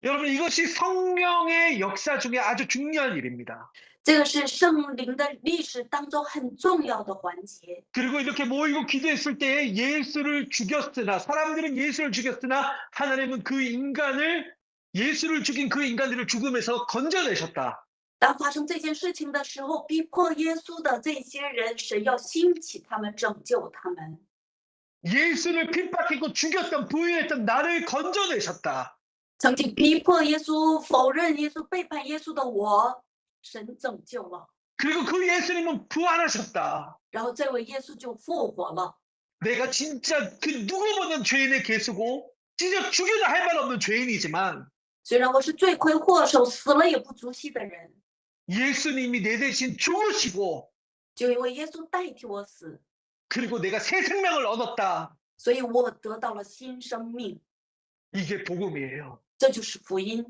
여러분, 이것이 성령의 역사 중에 아주 중요한 일입니다. 这个是圣灵的历史当中很重要的环节。 그리고 이렇게 모이고 기도했을 때에 예수를 죽였으나, 사람들은 예수를 죽였으나 하나님은 그 인간을, 예수를 죽인 그 인간들을 죽음에서 건져내셨다. 当发生这件事情的时候，逼迫耶稣的这些人，神要兴起他们，拯救他们。 예수를 핍박했고 죽였던, 부인했던 나를 건져내셨다. 曾经逼迫耶稣、否认耶稣、背叛耶稣的我，神拯救了。 그리고 그 예수님은 부활하셨다. 然后这位耶稣就复活了。 내가 진짜 그 누구보다 죄인의 개수고 진짜 죽여도 할 말 없는 죄인이지만 虽然我是罪魁祸首，死了也不足惜的人， 예수님이 내 대신 죽으시고 就因为耶稣代替我死， 그리고 내가 새 생명을 얻었다. 所以我得到了新生命。 이게 복음이에요. 这就是福音。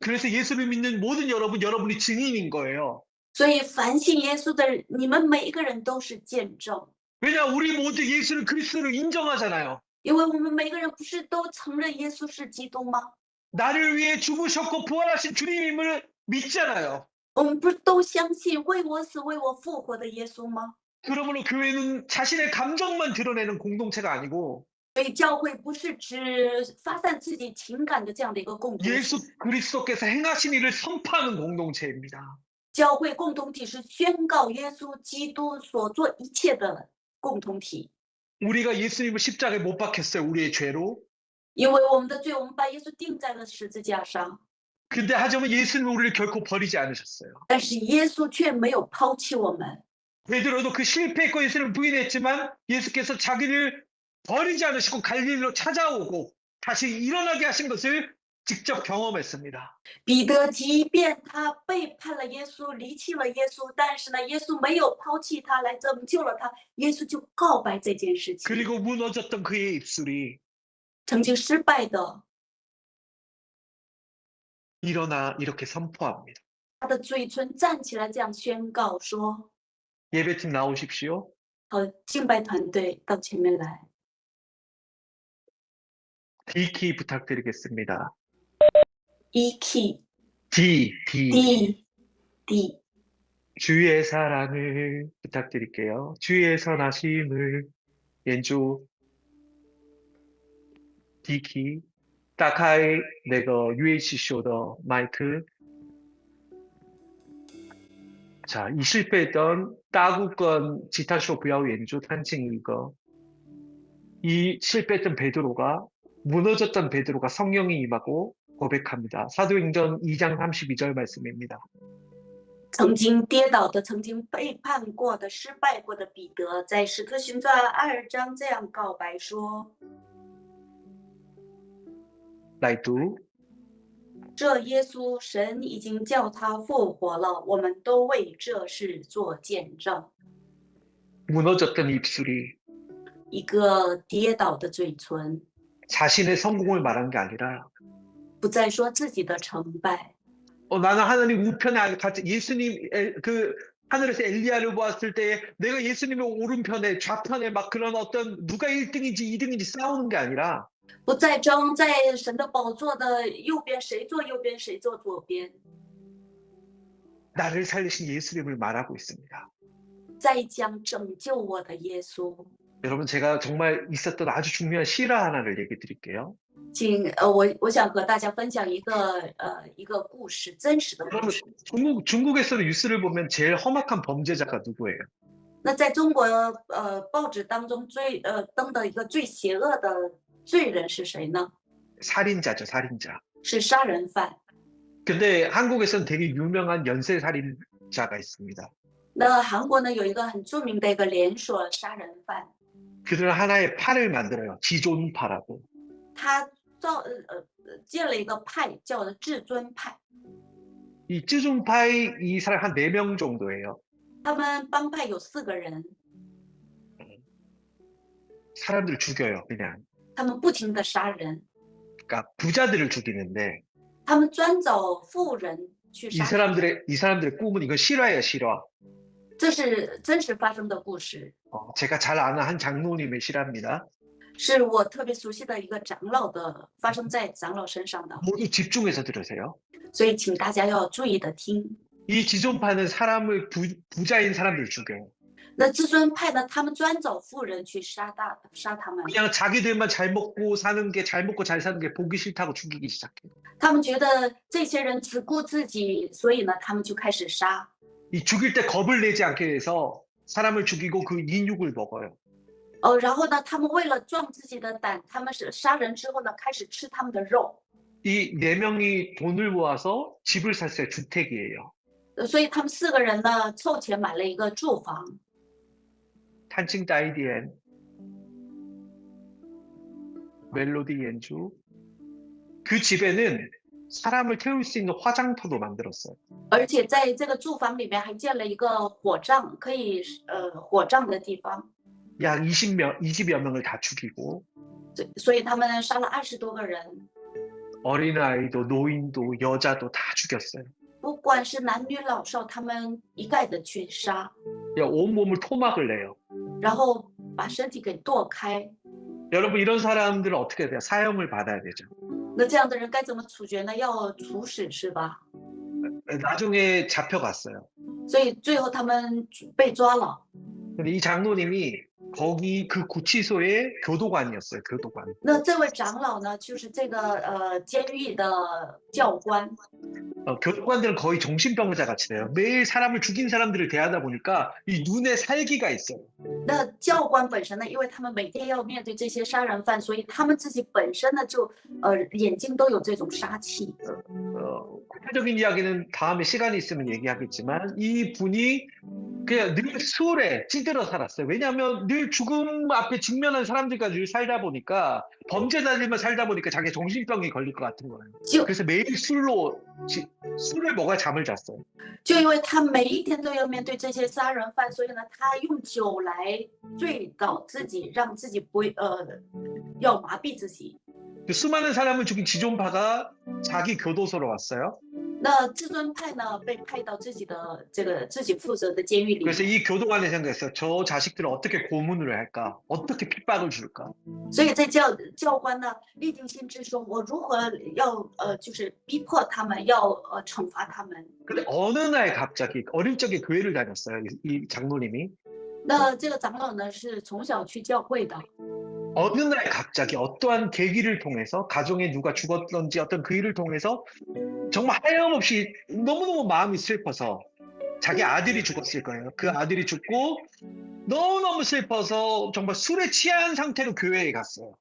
그래서 예수를 믿는 모든 여러분, 여러분이 증인인 거예요. 所以凡信耶稣的人，你们每一个人都是见证， 왜냐, 우리 모두 예수를 그리스도로 인정하잖아요. 因为我们每个人不是都承认耶稣是基督吗？ 나를 위해 죽으셨고 부활하신 주님임을 믿잖아요. 我们不是都相信为我死、为我复活的耶稣吗？ 그러므로 교회는 자신의 감정만 드러내는 공동체가 아니고 所以教会不是只发散自己情感的这样的一个共同体， 예수 그리스도께서 행하신 일을 선포하는 공동체입니다. 教会共同体是宣告耶稣基督所做一切的共同体。 우리가 예수님을 십자가에 못 박혔어요. 우리의 죄로. 因为我们的罪，我们把耶稣钉在了十字架上， 근데 하지만 예수님은 우리를 결코 버리지 않으셨어요. 但是耶稣却没有抛弃我们。 베드로도 그 실패했고 예수님을 부인했지만 예수께서 자기를 버리지 않으시고 갈릴리로 찾아오고 다시 일어나게 하신 것을 직접 경험했습니다. 彼得即便他背叛了耶稣，离弃了耶稣，但是呢，耶稣没有抛弃他，来拯救了他。耶稣就告白这件事情。 그리고 무너졌던 그의 입술이 曾经失败的， 일어나 이렇게 선포합니다. 他的嘴唇站起来，这样宣告说 예배팀 나오십시오. ：“好，敬拜团队到前面来。 D키 부탁드리겠습니다. ”E key D. D D 주의 사랑을 부탁드릴게요. 주의 선하심을 연주 D키. 打开那个 UHC 的麦克。 자, 이 실패했던 따구권 지타쇼 부야우 연주 탄칭 이거. 이 실패했던 베드로가, 무너졌던 베드로가 성령이 임하고 고백합니다. 사도행전 2장 32절 말씀입니다. 曾经跌倒的、曾经背叛过的、失败过的彼得，在使徒行传2章这样告白说 라이트. 这耶稣神已经叫他复活了，我们都为这事做见证。 무너졌던 입술이 一个跌倒的嘴唇， 자신의 성공을 말한 게 아니라 不再说自己的成败。 나는 하나님 우편에 같이 예수님 그 하늘에서 엘리야를 보았을 때 내가 예수님의 오른편에 좌편에 막 그런 어떤 누가 1등인지 2등인지 싸우는 게 아니라 不再争在神的宝座的右边，谁坐右边，谁坐左边， 나를 살리신 예수님을 말하고 있습니다. 在讲拯救我的耶稣。 여러분, 제가 정말 있었던 아주 중요한 실화 하나를 얘기 드릴게요. 我想和大家分享一个故事，真实的故 여러분, 事。 중국에서는 뉴스를 보면 제일 험악한 범죄자가 누구예요? 那在中国报纸当中登的一个最邪恶的罪人是谁呢？ 살인자죠, 살인자. 是杀人犯。 근데 한국에서는 되게 유명한 연쇄 살인자가 있습니다. 那韩国呢有一个很著名的一个连锁杀人犯， 그들은 하나의 파를 만들어요. 지존파라고. 他建了一个派叫做至尊派。 이 지존파의 이 사람 한 4명 정도예요. 他们帮派有4个人， 사람들 죽여요, 그냥. 他们不停的杀人， 그러니까 부자들을 죽이는데 他们专找富人去 이 杀他们。 사람들의 꿈은 이건 실화예요, 실화. 这是真实发生的故事， 제가 잘 아는 한 장로님의 실화입니다. 是我特别熟悉的一个长老的，发生在长老身上的， 모두 집중해서 들으세요. 所以请大家要注意的听。 이 지존파는 사람을 부자인 사람들 죽여요. 那至尊派呢，他们专找富人去杀他们， 그냥 자기들만 잘 먹고 사는 게, 잘 먹고 잘 사는 게 보기 싫다고 죽이기 시작해요. 他们觉得这些人只顾自己，所以呢，他们就开始杀。 이 죽일 때 겁을 내지 않게 해서 사람을 죽이고 그 인육을 먹어요. 然后呢，他们为了壮自己的胆，他们是杀人之后呢，开始吃他们的肉。 이 4명이 돈을 모아서 집을 샀어요. 주택이에요. 所以他们4个人呢，凑钱买了一个住房。 탄층 다이디엔 멜로디 연주. 그 집에는 사람을 태울 수 있는 화장터도 만들었어요. 而且在这个住房里面还建了一个火葬，可以火葬的地方。 약 20여 명을 다 죽이고 所以他们杀了20多个人， 어린아이도 노인도 여자도 다 죽였어요. 不管是男女老少，他们一概的去杀， 온몸을 토막을 내요. 然后把身体给剁开。 여러분 이런 사람들은 어떻게 돼요? 사형을 받아야 되죠. 那这样的人该怎么处决呢？要处死是吧？ 나중에 잡혀갔어요. 所以最后他们被抓了。 근데 이 장로님이 거기 그 구치소의 교도관이었어요. 교도관. 那这位长老呢，就是这个监狱的教官。 교도관들은 거의 정신병자 같이 돼요. 매일 사람을 죽인 사람들을 대하다 보니까 이 눈에 살기가 있어요. 那教官本身呢，因为他们每天要面对这些杀人犯，所以他们自己本身呢就眼睛都有这种杀气。 구체적인 이야기는 다음에 시간이 있으면 얘기하겠지만 이 분이 그냥 늘 술에 찌들어 살았어요. 왜냐하면 늘 죽음 앞에 직면한 사람들과 늘 살다 보니까 범죄자들만 살다 보니까 자기 정신병이 걸릴 것 같은 거예요. 그래서 매일 술을 먹어야 잠을 잤어요. 就因为他每一天都要面对这些杀人犯，所以呢，他用酒来醉倒自己，让自己不要麻痹自己。 수많은 사람을 죽인 지존파가 자기 교도소로 왔어요. 那至尊派呢，被派到自己的自己负责的监狱里。 그래서 이 교도관이 생각했어요. 저 자식들을 어떻게 고문을 할까? 어떻게 핍박을 줄까? 所以在教官呢，立定心志说，我如何要就是逼迫他们，要惩罚他们。 근데 어느 날 갑자기 어릴 적에 교회를 다녔어요. 이 장로님이. 那这个长老呢，是从小去教会的。 어느 날 갑자기 어떠한 계기를 통해서 가정에 누가 죽었던지 어떤 그 일을 통해서 정말 하염없이 너무너무 마음이 슬퍼서 자기 아들이 죽었을 거예요. 그 아들이 죽고 너무너무 슬퍼서 정말 술에 취한 상태로 교회에 갔어요.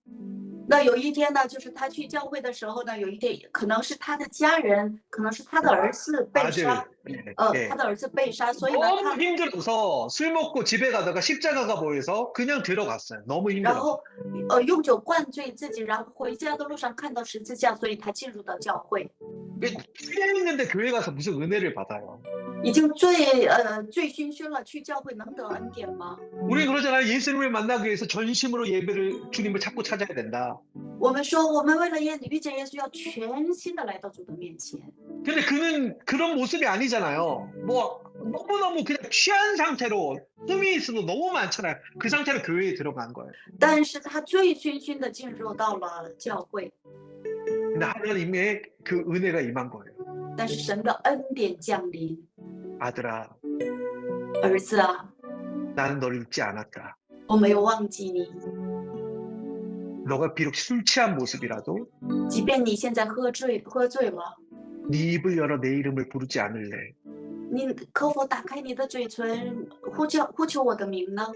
那有一天呢，就是他去教会的时候呢，有一天可能是他的家人，可能是他的儿子被杀，他的儿子被杀，所以呢， 너무 힘들어서 술 먹고 집에 가다가 십자가가 보여서 그냥 들어갔어요. 너무 然 힘들어. 后用酒灌醉自己，然后回家的路上看到十字架，所以他进入到教会。 취해 있는데 교회 가서 무슨 은혜를 받아요? 已经醉醺醺了，去教会能得恩典吗？ 우리 그러잖아요. 예수님을 만나기 위해서 전심으로 예배를 주님을 자꾸 찾아야 된다. 我们说，我们为了遇见耶稣，要全心的来到主的面前。 근데 그는 그런 모습이 아니잖아요. 뭐 너무너무 그냥 취한 상태로 흠이 있어도 너무 많잖아요. 그 상태로 교회에 들어간 거예요. 但是他醉醺醺的进入到了教会， 근데 하나님의 그 은혜가 임한 거예요. 但是神的恩典降临， 아들아, 儿子啊， 나는 너를 잊지 않았다. 我没有忘记你， 너가 비록 술 취한 모습이라도 即便你现在喝醉了， 네 입을 열어 내 이름을 부르지 않을래. 你可否打开你的嘴唇，呼求我的名呢？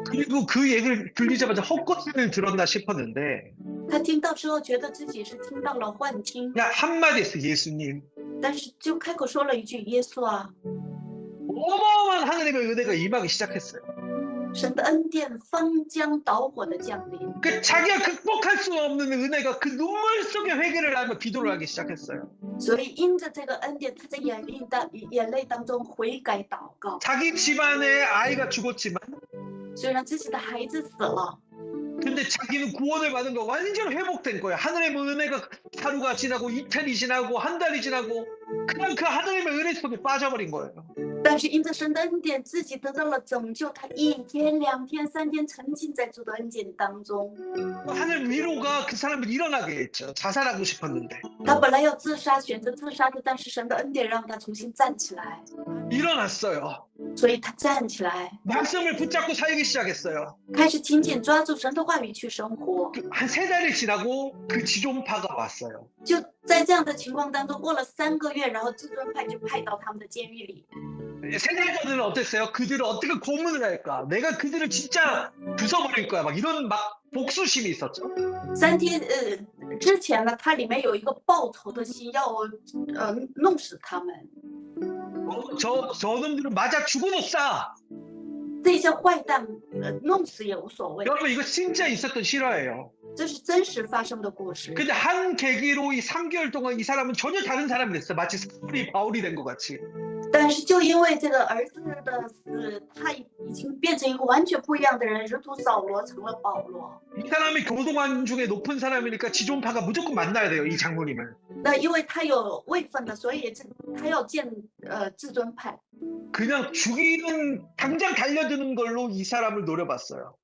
그리고 그 얘기를 들리자마자 헛것을 들었나 싶었는데 他听到之后，觉得自己是听到了幻听， 그냥 한마디 했어. 예수님. 但是就开口说了一句：“耶稣啊， 어마어마한 하나님의 은혜가 임하기 시작했어요. 神的恩典翻江倒火的降临。” 그 자기가 극복할 수 없는 은혜가 그 눈물 속에 회개를 하며 기도를 하기 시작했어요. 所以因着这个恩典，他在眼泪当中悔改祷告。 자기 집안에 아이가 죽었지만 虽然自己的孩子死了， 근데 자기는 구원을 받은 거 완전 회복된 거예요. 하늘의 은혜가 하루가 지나고 이틀이 지나고 한 달이 지나고 그냥 그 하나님의 은혜 속에 빠져버린 거예요. 但是因着神的恩典，自己得到了拯救，他1天、2天、3天沉浸在主的恩典当中。 하나님 위로가 그 사람을 일어나게 했죠. 자살하고 싶었는데 他本来要自杀，选择自杀的，但是神的恩典让他重新站起来， 일어났어요. 所以他站起来， 말씀을 붙잡고 살기 시작했어요. 开始紧紧抓住神的话语去生活。 한 3달이 지나고 그 지존파가 왔어요. 就在这样的情况当中，过了3个月，然后至尊派就派到他们的监狱里。 3달 전에는 어땠어요? 그들을 어떻게 고문을 할까? 내가 그들을 진짜 부숴버릴 거야. 막 이런 막 복수심이 있었죠. 3天之前呢，它里面有一个报仇的心，要弄死他们。 저놈들은 맞아 죽어도 싸. 这些坏蛋弄死也无所谓， 여러분 이거 진짜 있었던 실화예요. 这是真实发生的故事。 근데 한 계기로 이 3개월 동안 이 사람은 전혀 다른 사람이 됐어. 마치 사울이 바울이 된 것 같이. 但是就因为这个儿子的死，他已经变成一个完全不一样的人，如同扫罗成了保罗。 이 사람이 교도관 중에 높은 사람이니까 지존파가 무조건 만나야 돼요. 이 장로님을. 那因为他有位分的，所以他要见至尊派。 그냥 죽이는 당장 달려드는 걸로 이 사람을 노려봤어요.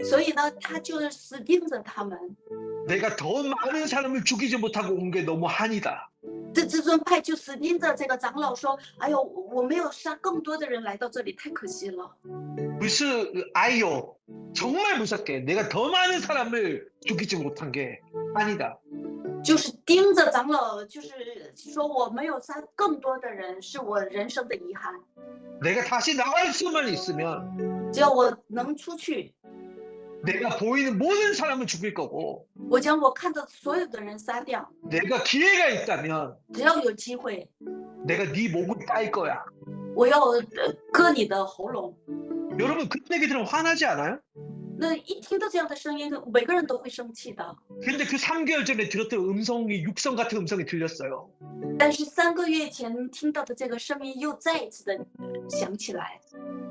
所以呢，他就死盯着他们。 내가 더 많은 사람을 죽이지 못하고 온 게 너무 한이다. 这至尊派就死盯着这个长老说：“哎呦，我没有杀更多的人来到这里，太可惜了。 무슨 아이요. 정말 무섭게 내가 더 많은 사람을 죽이지 못한 게 한이다. ”就是盯着长老，就是说我没有杀更多的人，是我人生的遗憾。 내가 다시 나갈 수만 있으면 只要我能出去， 내가 보이는 모든 사람을 죽일 거고 我将我看到所有的人杀掉。 내가 기회가 있다면 只要有机会， 내가 네 목을 딸 거야. 我要割你的喉咙。 여러분 그 얘기 들으면 화나지 않아요? 那一听到这样的声音，每个人都会生气的。 근데 그 3개월 전에 들었던 음성이 육성 같은 음성이 들렸어요. 但是3个月前听到的这个声音又再一次的响起来，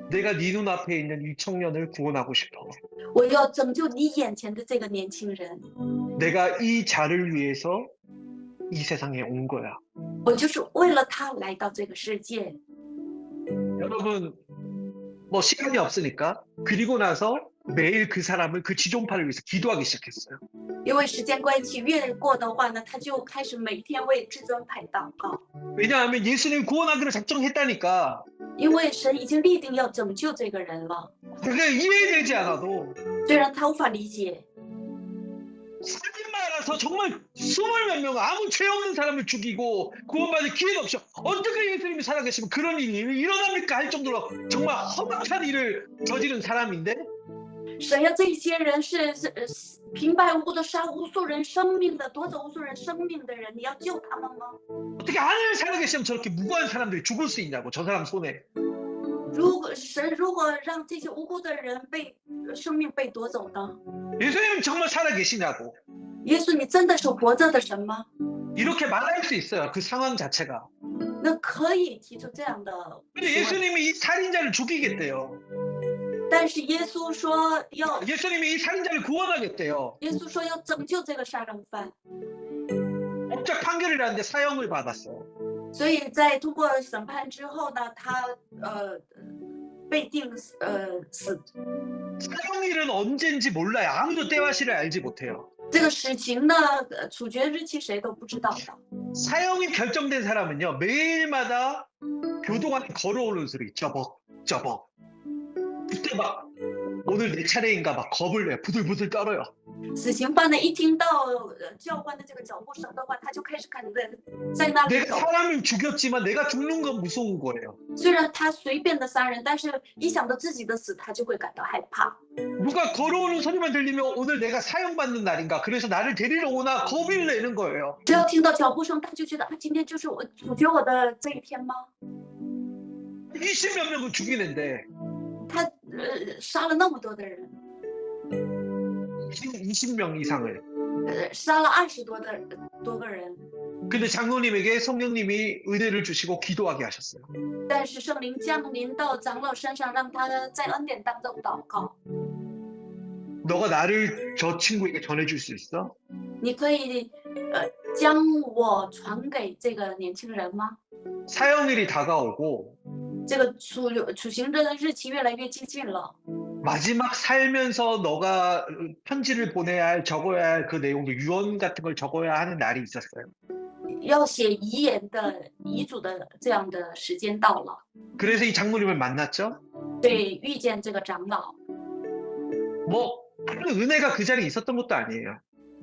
내가 네 눈앞에 있는 이 청년을 구원하고 싶어. 我要拯救你眼前的这个年轻人， 내가 이 자를 위해서 이 세상에 온 거야. 我就是为了他来到这个世界。 여러분 뭐 시간이 없으니까 그리고 나서 매일 그 사람을 그 지존파를 위해서 기도하기 시작했어요. 因为时间关系，越过的话呢，他就开始每天为至尊派祷告， 왜냐하면 예수님 구원하기로 작정했다니까. 因为神已经立定要拯救这个人了。 그게 이해되지 않아도 虽然他无法理解， 사진 말아서 정말 20몇 명 아무 죄 없는 사람을 죽이고 구원받을 기회가 없어. 어떻게 예수님이 살아계시면 그런 일이 일어납니까 할 정도로 정말 험악한 일을 저지른 사람인데 神要这些人是平白无故的杀无数人生命的，夺走无数人生命的人，你要救他们吗？ 어떻게 하늘 살아계시면 저렇게 무고한 사람들이 죽을 수 있냐고 저 사람 손에. 如果让这些无辜的人生命被夺走呢？ 예수님 정말 살아계시냐고. 耶稣，你真的是活着的神吗？ 이렇게 말할 수 있어요. 그 상황 자체가. 那可以提出这样的 근데 提问， 예수님이 이 살인자를 죽이겠대요. 但是耶稣说要， 예수님이 이 살인자를 구원하겠대요. 耶稣说要拯救这个杀人犯， 법적 판결이라는데 사형을 받았어요. 所以在通过审判之后呢，他被定死。 사형일은 언젠지 몰라요. 아무도 때와 시를 알지 못해요. 这个死刑呢，处决日期谁都不知道的。 사형이 결정된 사람은요 매일마다 교도관에 걸어오는 소리 쩌벅쩌벅. 그때 막 오늘 내 차례인가 막 겁을 내 부들부들 떨어요. 死刑犯呢，一听到教官的这个脚步声的话，他就开始看在那里 내가 走。 사람을 죽였지만 내가 죽는 건 무서운 거예요. 虽然他随便的杀人，但是一想到自己的死，他就会感到害怕。 누가 걸어오는 소리만 들리면 오늘 내가 사형받는 날인가 그래서 나를 데리러 오나 겁을 내는 거예요. 只要听到脚步声，他就觉得啊，今天就是我处决我的这一天吗？ 20몇 명을 죽이는데 他杀了那么多的人， 20명 이상을. 杀了20多个人， 근데 장로님에게 성령님이 은혜를 주시고 기도하게 하셨어요. 但是圣灵降临到长老身上，让他在恩典当中祷告。 너가 나를 저 친구에게 전해줄 수 있어? 你可以将我传给这个年轻人吗？ 사형일이 다가오고 这个处刑的日期越来越接近了， 마지막 살면서 너가 편지를 보내야 할, 적어야 할 그 내용도 유언 같은 걸 적어야 하는 날이 있었어요. 要写遗言的遗嘱的这样的时间到了， 그래서 이 장로님을 만났죠. 对，遇见这个长老， 뭐 그 은혜가 그 자리에 있었던 것도 아니에요.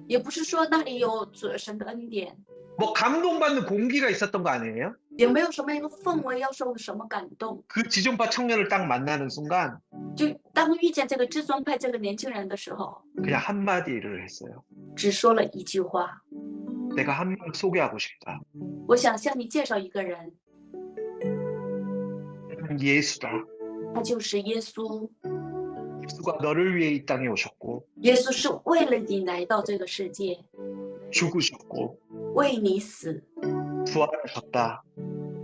也不是说那里有神的恩典， 뭐 감동받는 공기가 있었던 거 아니에요? 也没有什么一个氛围要受什么感动。 그 지존파 청년을 딱 만나는 순간 就当遇见这个至尊派这个年轻人的时候， 그냥 한마디를 했어요. 只说了一句话： 내가 한 명 소개하고 싶다. 我想向你介绍一个人， 예수다. 他就是耶稣。 예수가 너를 위해 이 땅에 오셨고 耶稣是为了你来到这个世界， 죽으셨고 为你死 부활하셨다.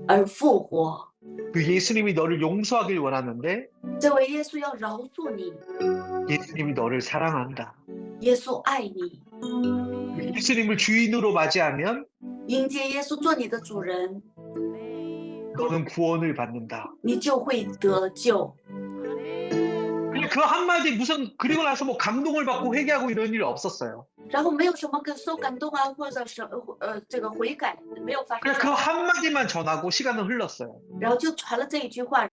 而复活。 그 예수님이 너를 용서하길 원하는데 这位耶稣要饶恕你， 예수님이 너를 사랑한다. 耶稣爱你， 그 예수님을 주인으로 맞이하면 迎接耶稣做你的主人， 너는 구원을 받는다. 你就会得救。 그냥 그 한마디 무슨 그리고 나서 뭐 감동을 받고 회개하고 이런 일 없었어요. 然后没有什么受感动啊，或者是这个悔改没有发生 그냥 ，그 한마디만 전하고 시간은 흘렀어요. 然后就传了这一句话。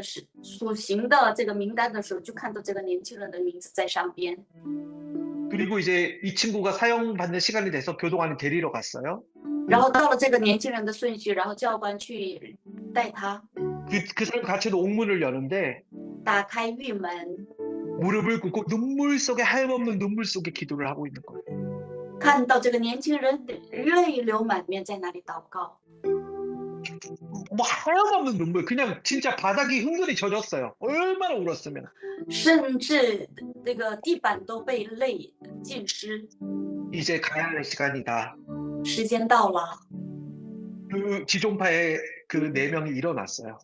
是处刑的这个名单的时候，就看到这个年轻人的名字在上边。 그리고 이제 이 친구가 사형받는 시간이 돼서 교도관이 데리러 갔어요. 然后到了这个年轻人的顺序，然后教官去带他 그 사람 같이도 옥문을 여는데 打开狱门， 무릎을 꿇고 눈물 속에 하염없는 눈물 속에 기도를 하고 있는 거예요. 看到这个年轻人泪流满面在那里祷告， 뭐 하염없는 눈물, 그냥 진짜 바닥이 흥건히 젖었어요. 얼마나 울었으면. 甚至那个地板都被泪浸湿。 이제 가야 할 시간이다. 时间到了， 그 지존파의 그 4명이 일어났어요.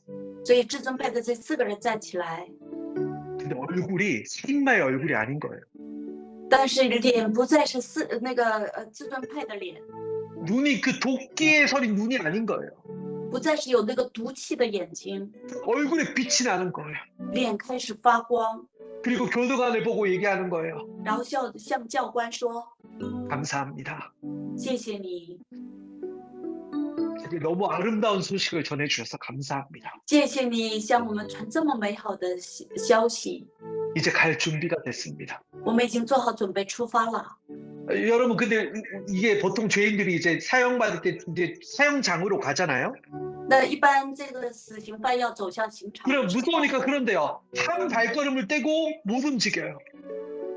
所以至尊派的这4个人站起来， 근데 얼굴이 살인마의 얼굴이 아닌 거예요. 但是脸不再是那个至尊派的脸， 눈이 그 도끼에 서린 눈이 아닌 거예요. 不再是有那个毒气的眼睛， 얼굴에 빛이 나는 거예요. 脸开始发光， 그리고 교도관을 보고 얘기하는 거예요. 然后向教官说 감사합니다. 谢谢你， 되게 너무 아름다운 소식을 전해주셔서 감사합니다. 谢谢你向我们传这么美好的消息， 이제 갈 준비가 됐습니다. 我们已经做好准备出发了。 여러분, 근데 이게 보통 죄인들이 이제 사형받을 때 이제 사형장으로 가잖아요. 那一般这个死刑犯要走向刑场， 그럼 무서우니까 그런데요. 한 발걸음을 떼고 못 움직여요.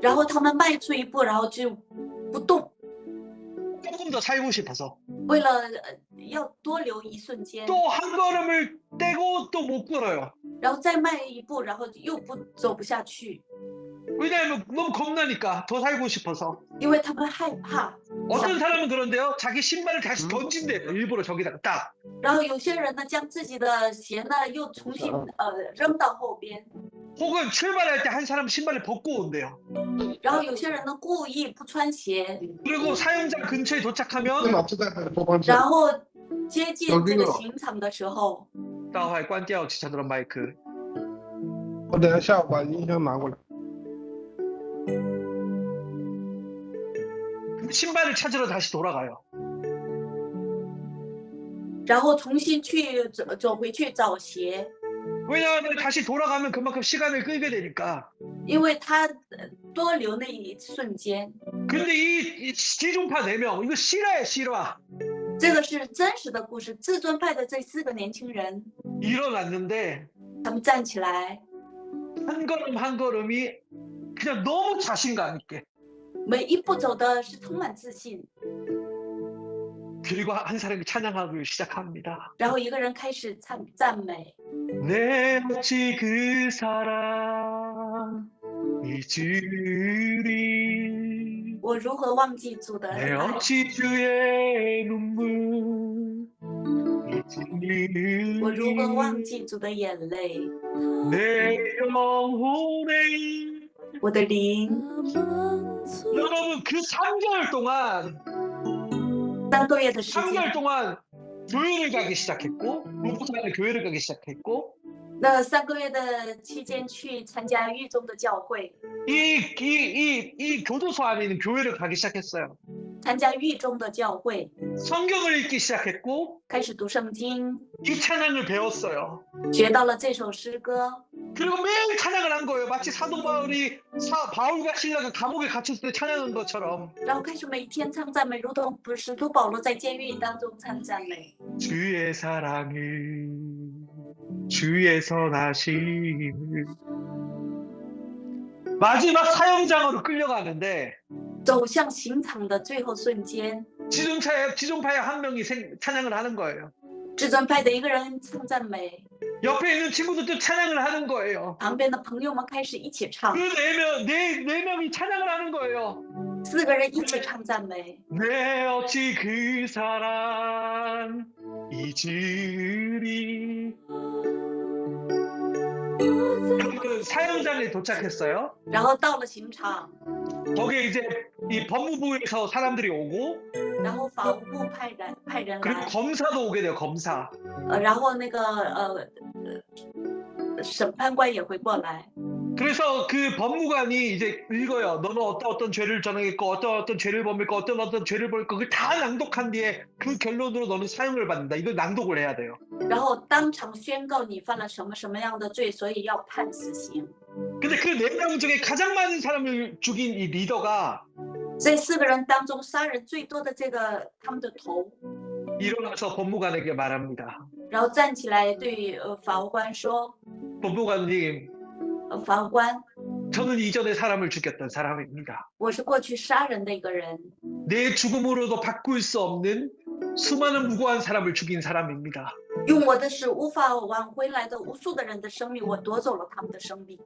然后他们迈出一步，然后就不动， 조금 더 살고 싶어서 为了要多留一瞬间， 또 한 걸음을 떼고 또 못 걸어요. 然后再迈一步，然后又走不下去， 왜냐하면 너무 겁나니까 더 살고 싶어서. 因为他们害怕。 어떤 사람은 그런데요. 자기 신발을 다시 던진대요. 일부러 저기다가 딱. 然后有些人呢，将自己的鞋呢又重新扔到后边， 혹은 출발할 때 한 사람 신발을 벗고 온대요. 然后有些人呢故意不穿鞋， 그리고 사형장 근처에 도착하면 然后接近这个刑场的时候， 大坏关掉汽车的麦克。我等一下下午把音箱拿过来。 신발을 찾으러 다시 돌아가요. 然后重新去走回去找鞋， 왜냐하면 다시 돌아가면 그만큼 시간을 끌게 되니까. 因为他多留那一瞬间， 근데 이 지존파 4명 이거 실화야 실화. 这个是真实的故事。至尊派的这4个年轻人， 일어났는데 他们站起来， 한 걸음 한 걸음이 그냥 너무 자신감 있게. 每一步走的是充满自信， 그리고 한 사람이 찬양하기 시작합니다. 然后一个人开始赞美。 내 어찌 그 사랑 잊으리. 我如何忘记主的 내 爱？ 어찌 주의 눈물 我如何忘 잊으리. 记主的眼泪？ 내 영혼에 我的灵 여러분 그 3개월 동안 3个月的时 3개월 间， 동안 교회를 가기 시작했고 로보산에 교회를 가기 시작했고 那3个月的期间去参加狱中的教会， 이 교도소 안에 있는 교회를 가기 시작했어요. 参加狱中的教会， 성경을 읽기 시작했고 开始读圣经， 이 찬양을 배웠어요. 学到了这首诗歌， 그리고 매일 찬양을 한 거예요. 마치 사도 바울이 바울과 신라가 감옥에 갇혔을 때 찬양한 것처럼 然后开始每天唱赞美，如同使徒保罗在监狱当中唱赞美。 주의 사랑을 주의 선하심을 마지막 사형장으로 끌려가는데 走向刑场的最后瞬间， 지존파의 한 명이 찬양을 하는 거예요. 至尊派的一个人唱赞美， 옆에 있는 친구들도 찬양을 하는 거예요. 旁边的朋友们开始一起唱， 그 네 명이 찬양을 하는 거예요. 4个人一起唱赞美。 내 어찌 그 사랑 잊으리. 그 사형장에 도착했어요. 然后到了刑场， 거기에 이제 이 법무부에서 사람들이 오고 然后法务部派人 그리고 来， 검사도 오게 돼요. 검사. 然后那个审判官也会过来， 그래서 그 법무관이 이제 읽어요. 너는 어떤 죄를 저능했고 어떤 죄를 범했고 어떤 죄를 벌고 그걸 다 낭독한 뒤에 그 결론으로 너는 사형을 받는다. 이걸 낭독을 해야 돼요. 然后当场宣告你犯了什么什么样的罪，所以要判死刑。 근데 그 4명 중에 가장 많은 사람을 죽인 이 리더가 这4个人当中，杀人最多的这个他们的头， 일어나서 법무관에게 말합니다. 然后站起来对法务官说 법무관님, 法务官， 저는 이전에 사람을 죽였던 사람입니다. 我是过去杀人的一个人， 내 죽음으로도 바꿀 수 없는 수많은 무고한 사람을 죽인 사람입니다. 用我的死无法挽回来的无数的人的生命，我夺走了他们的生命。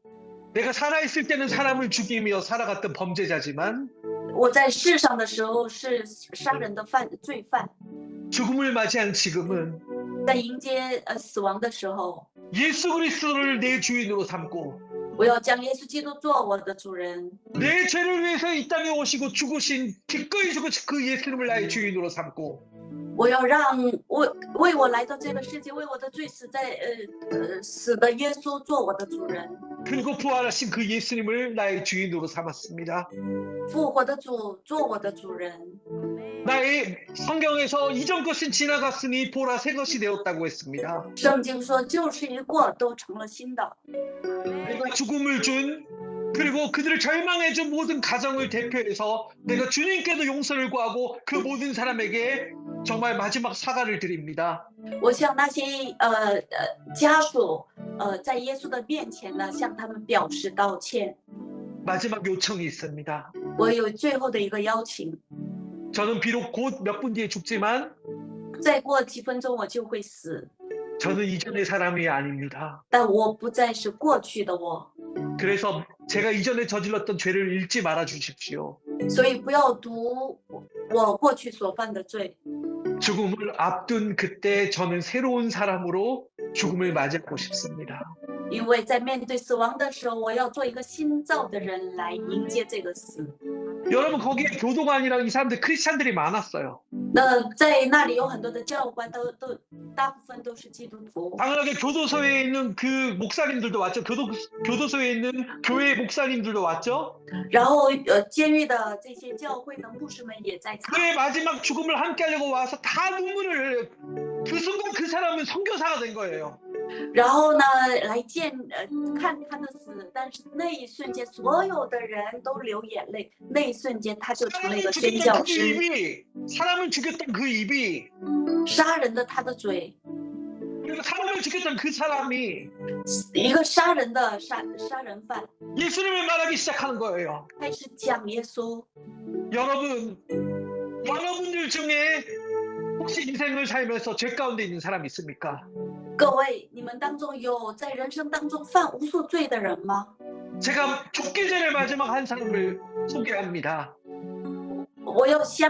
내가 살아있을 때는 사람을 죽이며 살아갔던 범죄자지만 我在世上的时候是杀人的罪犯， 죽음을 맞이한 지금은 在迎接死亡的时候， 예수 그리스도를 내 주인으로 삼고 我要将耶稣基督做我的主人， 내 죄를 위해서 이 땅에 오시고 죽으신 기꺼이 죽으신 그 예수님을 나의 주인으로 삼고 我要让为我来到这个世界，为我的罪死的耶稣做我的主人， 그리고 부활하신 그 예수님을 나의 주인으로 삼았습니다. 复活的主做我的主人。 나의 성경에서 이전 것은 지나갔으니 보라 새 것이 되었다고 했습니다. 圣经说，旧事一过，都成了新的。 내가 죽음을 준 그리고 그들을 절망해 준 모든 가정을 대표해서 내가 주님께도 용서를 구하고 그 모든 사람에게 정말 마지막 사과를 드립니다. 我向那些家属在耶稣的面前呢，向他们表示道歉。 마지막 요청이 있습니다. 我有最后的一个邀请， 저는 비록 곧 몇 분 뒤에 죽지만 再过几分钟我就会死， 저는 이전의 사람이 아닙니다. 但我不再是过去的我， 그래서 제가 이전에 저질렀던 죄를 읽지 말아 주십시오. 所以不要读我过去所犯的罪。 죽음을 앞둔 그때 저는 새로운 사람으로 죽음을 맞이하고 싶습니다. 因为在面对死亡的时候，我要做一个新造的人来迎接这个死。 여러분 거기에 교도관이랑 이 사람들 크리스찬들이 많았어요. 那在那里有很多的教官都大部分都是基督徒。 당연하게 교도소에 있는 그 목사님들도 왔죠. 교도소에 있는 교회 목사님들도 왔죠. 然后监狱的这些教会的牧师们也在场。 그의 마지막 죽음을 함께하려고 와서 다 눈물을 흘려요. 그 순간 그 사람은 선교사가 된 거예요. 然后呢，来看他的死，但是那一瞬间，所有的人都流眼泪。那一瞬间，他就成了一个宣教师。 사람을 죽였던 그 입이 杀人的他的嘴， 그리고 사람을 죽였던 그 사람이 一个杀人的杀人犯， 예수님을 말하기 시작하는 거예요. 开始讲耶稣。 여러분들 중에 혹시 인생을 살면서 죄 가운데 있는 사람 있습니까? 各位，你们当中有在人生当中犯无数罪的人吗？ 제가 죽기 전에 마지막 한 사람을 소개합니다. 我要在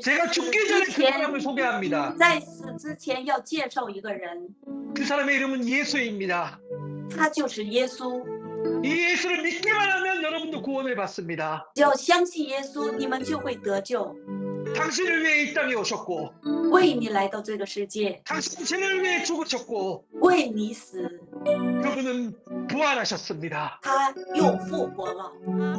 제가 死 죽기 전에 之 그 前， 사람을 소개합니다. 在死之前要介绍一个人， 그 사람의 이름은 예수입니다. 他就是耶稣。이 예수를 믿기만 하면 여러분도 구원을 받습니다. 只要相信耶稣，你们就会得救。 당신을 위해 이 땅에 오셨고 为你来到这个世界， 당신을 위해 죽으셨고 为你死， 그분은 부활하셨습니다. 他又复活了。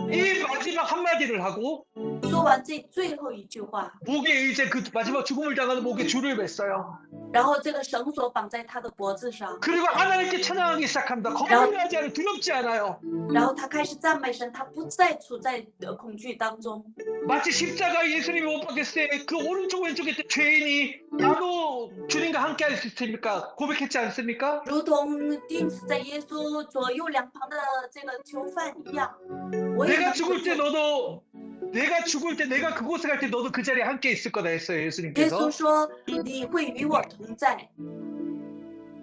이 마지막 한마디를 하고 说完这最后一句话， 목에 이제 그 마지막 죽음을 당하는 목에 줄을 맸어요. 然后这个绳索绑在他的脖子上， 그리고 하나님께 찬양하기 시작합니다. 겁나지 않아요. 두렵지 않아요. 然后他开始赞美神，他不再处在恐惧当中。 마치 십자가 예수님이 못 박혔을 때 그 오른쪽 왼쪽에 있던 죄인이 나도 주님과 함께 할 수 있습니까? 고백했지 않습니까? 如同钉死在耶稣左右两旁的这个囚犯一样，我也 내가 能 죽을 때 得救。 너도 내가 죽을 때 내가 그곳에 갈 때 너도 그 자리에 함께 있을 거다 했어요. 耶 예수님께서. 稣说：“你会与我同在。”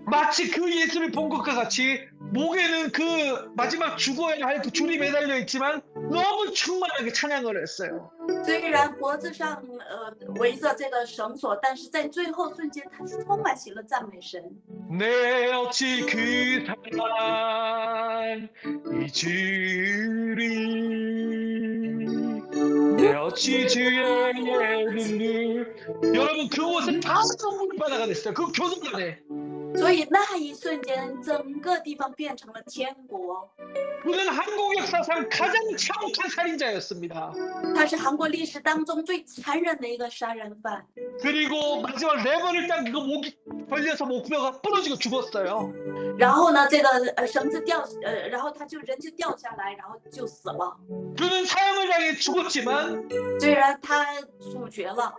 마치 그 예수를 본 것과 같이 목에는 그 마지막 죽어야 할 그 줄이 매달려 있지만 너무 충만하게 찬양을 했어요. 虽然脖子上围着这个绳索，但是在最后瞬间，他是充满喜乐赞美神。 내 어찌 그 사랑 잊으리 내 어찌 주의 예를 여러분 그곳에 다 선물을 받아가 됐어요. 그 교도관에 所以那一瞬间，整个地方变成了天国。 그는 한국 역사상 가장 참혹한 살인자였습니다. 他是韩国历史当中最残忍的一个杀人犯。 그리고 마지막 네 번을 딱 이거 목이 걸려서 목뼈가 부러지고 죽었어요. 然后呢，这个绳子掉，然后他人就掉下来，然后就死了。 그는 사형을 당해 죽었지만 虽然他处决了，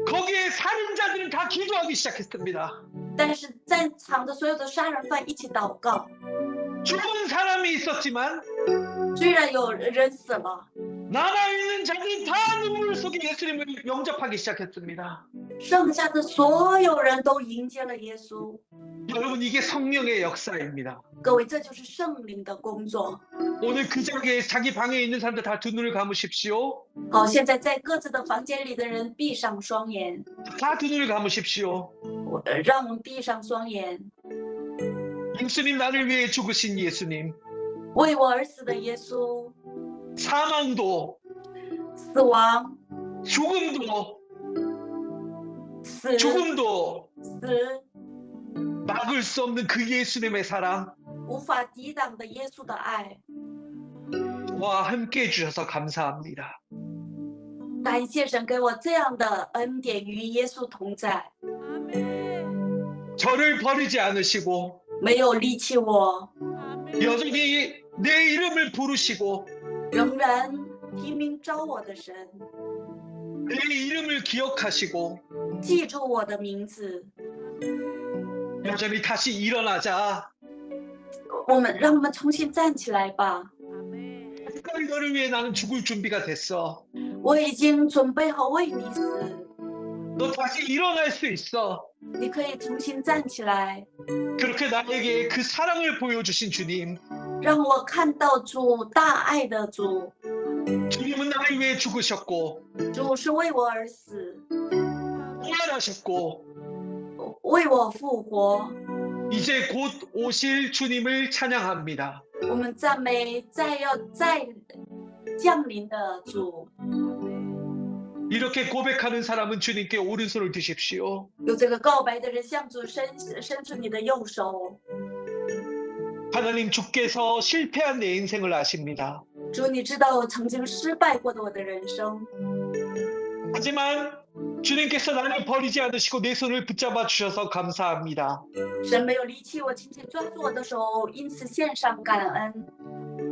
거기에 살인자들은 다 기도하기 시작했습니다. 但是在场的所有的杀人犯一起祷告。 죽은 사람이 있었지만 虽然有人死了， 남아있는 자들은 다 눈물 속에 예수님을 영접하기 시작했습니다. 剩下的所有人都迎接了耶稣。 여러분 이게 성령의 역사입니다. 各位，这就是圣灵的工作。 오늘 그 자리에 자기 방에 있는 사람들 다 두 눈을 감으십시오. 好，现在在各自的房间里的人闭上双眼， 다 두 눈을 감으십시오. 让我们闭上双眼。 예수님 나를 위해 죽으신 예수님. 为我而死的耶稣， 사망도 死亡、 죽음도 死、 죽음도 死， 막을 수 없는 그 예수님의 사랑 无法抵挡的耶稣的爱。 와 함께 해주셔서 감사합니다. 感谢神给我这样的恩典，与耶稣同在， 저를 버리지 않으시고 没有离弃我， 여전히 내 이름을 부르시고 仍然提名召我的神， 내 이름을 기억하시고 记住我的名字。 여전히 다시 일어나자. 让我们重新站起来吧！ 특별히 너를 위해 나는 죽을 준비가 됐어. 我已经准备好为你死， 너 다시 일어날 수 있어. 你可以重新站起来， 그렇게 나에게 그 사랑을 보여주신 주님. 让我看到主大爱的主。 주님은 나를 위해 죽으셨고 主是为我而死， 부활하셨고 为我复活。 이제 곧 오실 주님을 찬양합니다. 我们赞美再降临的主。 이렇게 고백하는 사람은 주님께 오른손을 드십시오. 有这个告白的人，向主伸出你的右手。 하나님 주께서 실패한 내 인생을 아십니다. 主，你知道我曾经失败过的我的人生， 하지만 주님께서 나를 버리지 않으시고 내 손을 붙잡아 주셔서 감사합니다. 神没有离弃我，紧紧抓住我的手，因此献上感恩。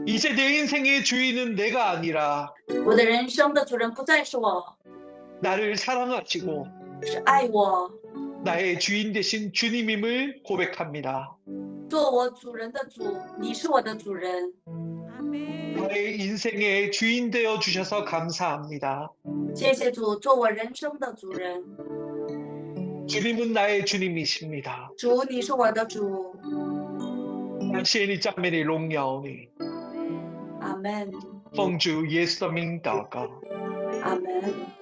이제 내 인생의 주인은 내가 아니라 我的人生的主人不再是我， 나를 사랑하시고 是爱我， 나의 주인 되신 주님임을 고백합니다. 做我主人的主，你是我的主人。 나의 인생의 주인 되어 주셔서 감사합니다. 谢谢主，做我人生的主人。 주님은 나의 주님이십니다. 主，你是我的主。 당신이 짬매니 롱야오니 阿门， 펑주 예수名祷告。阿门。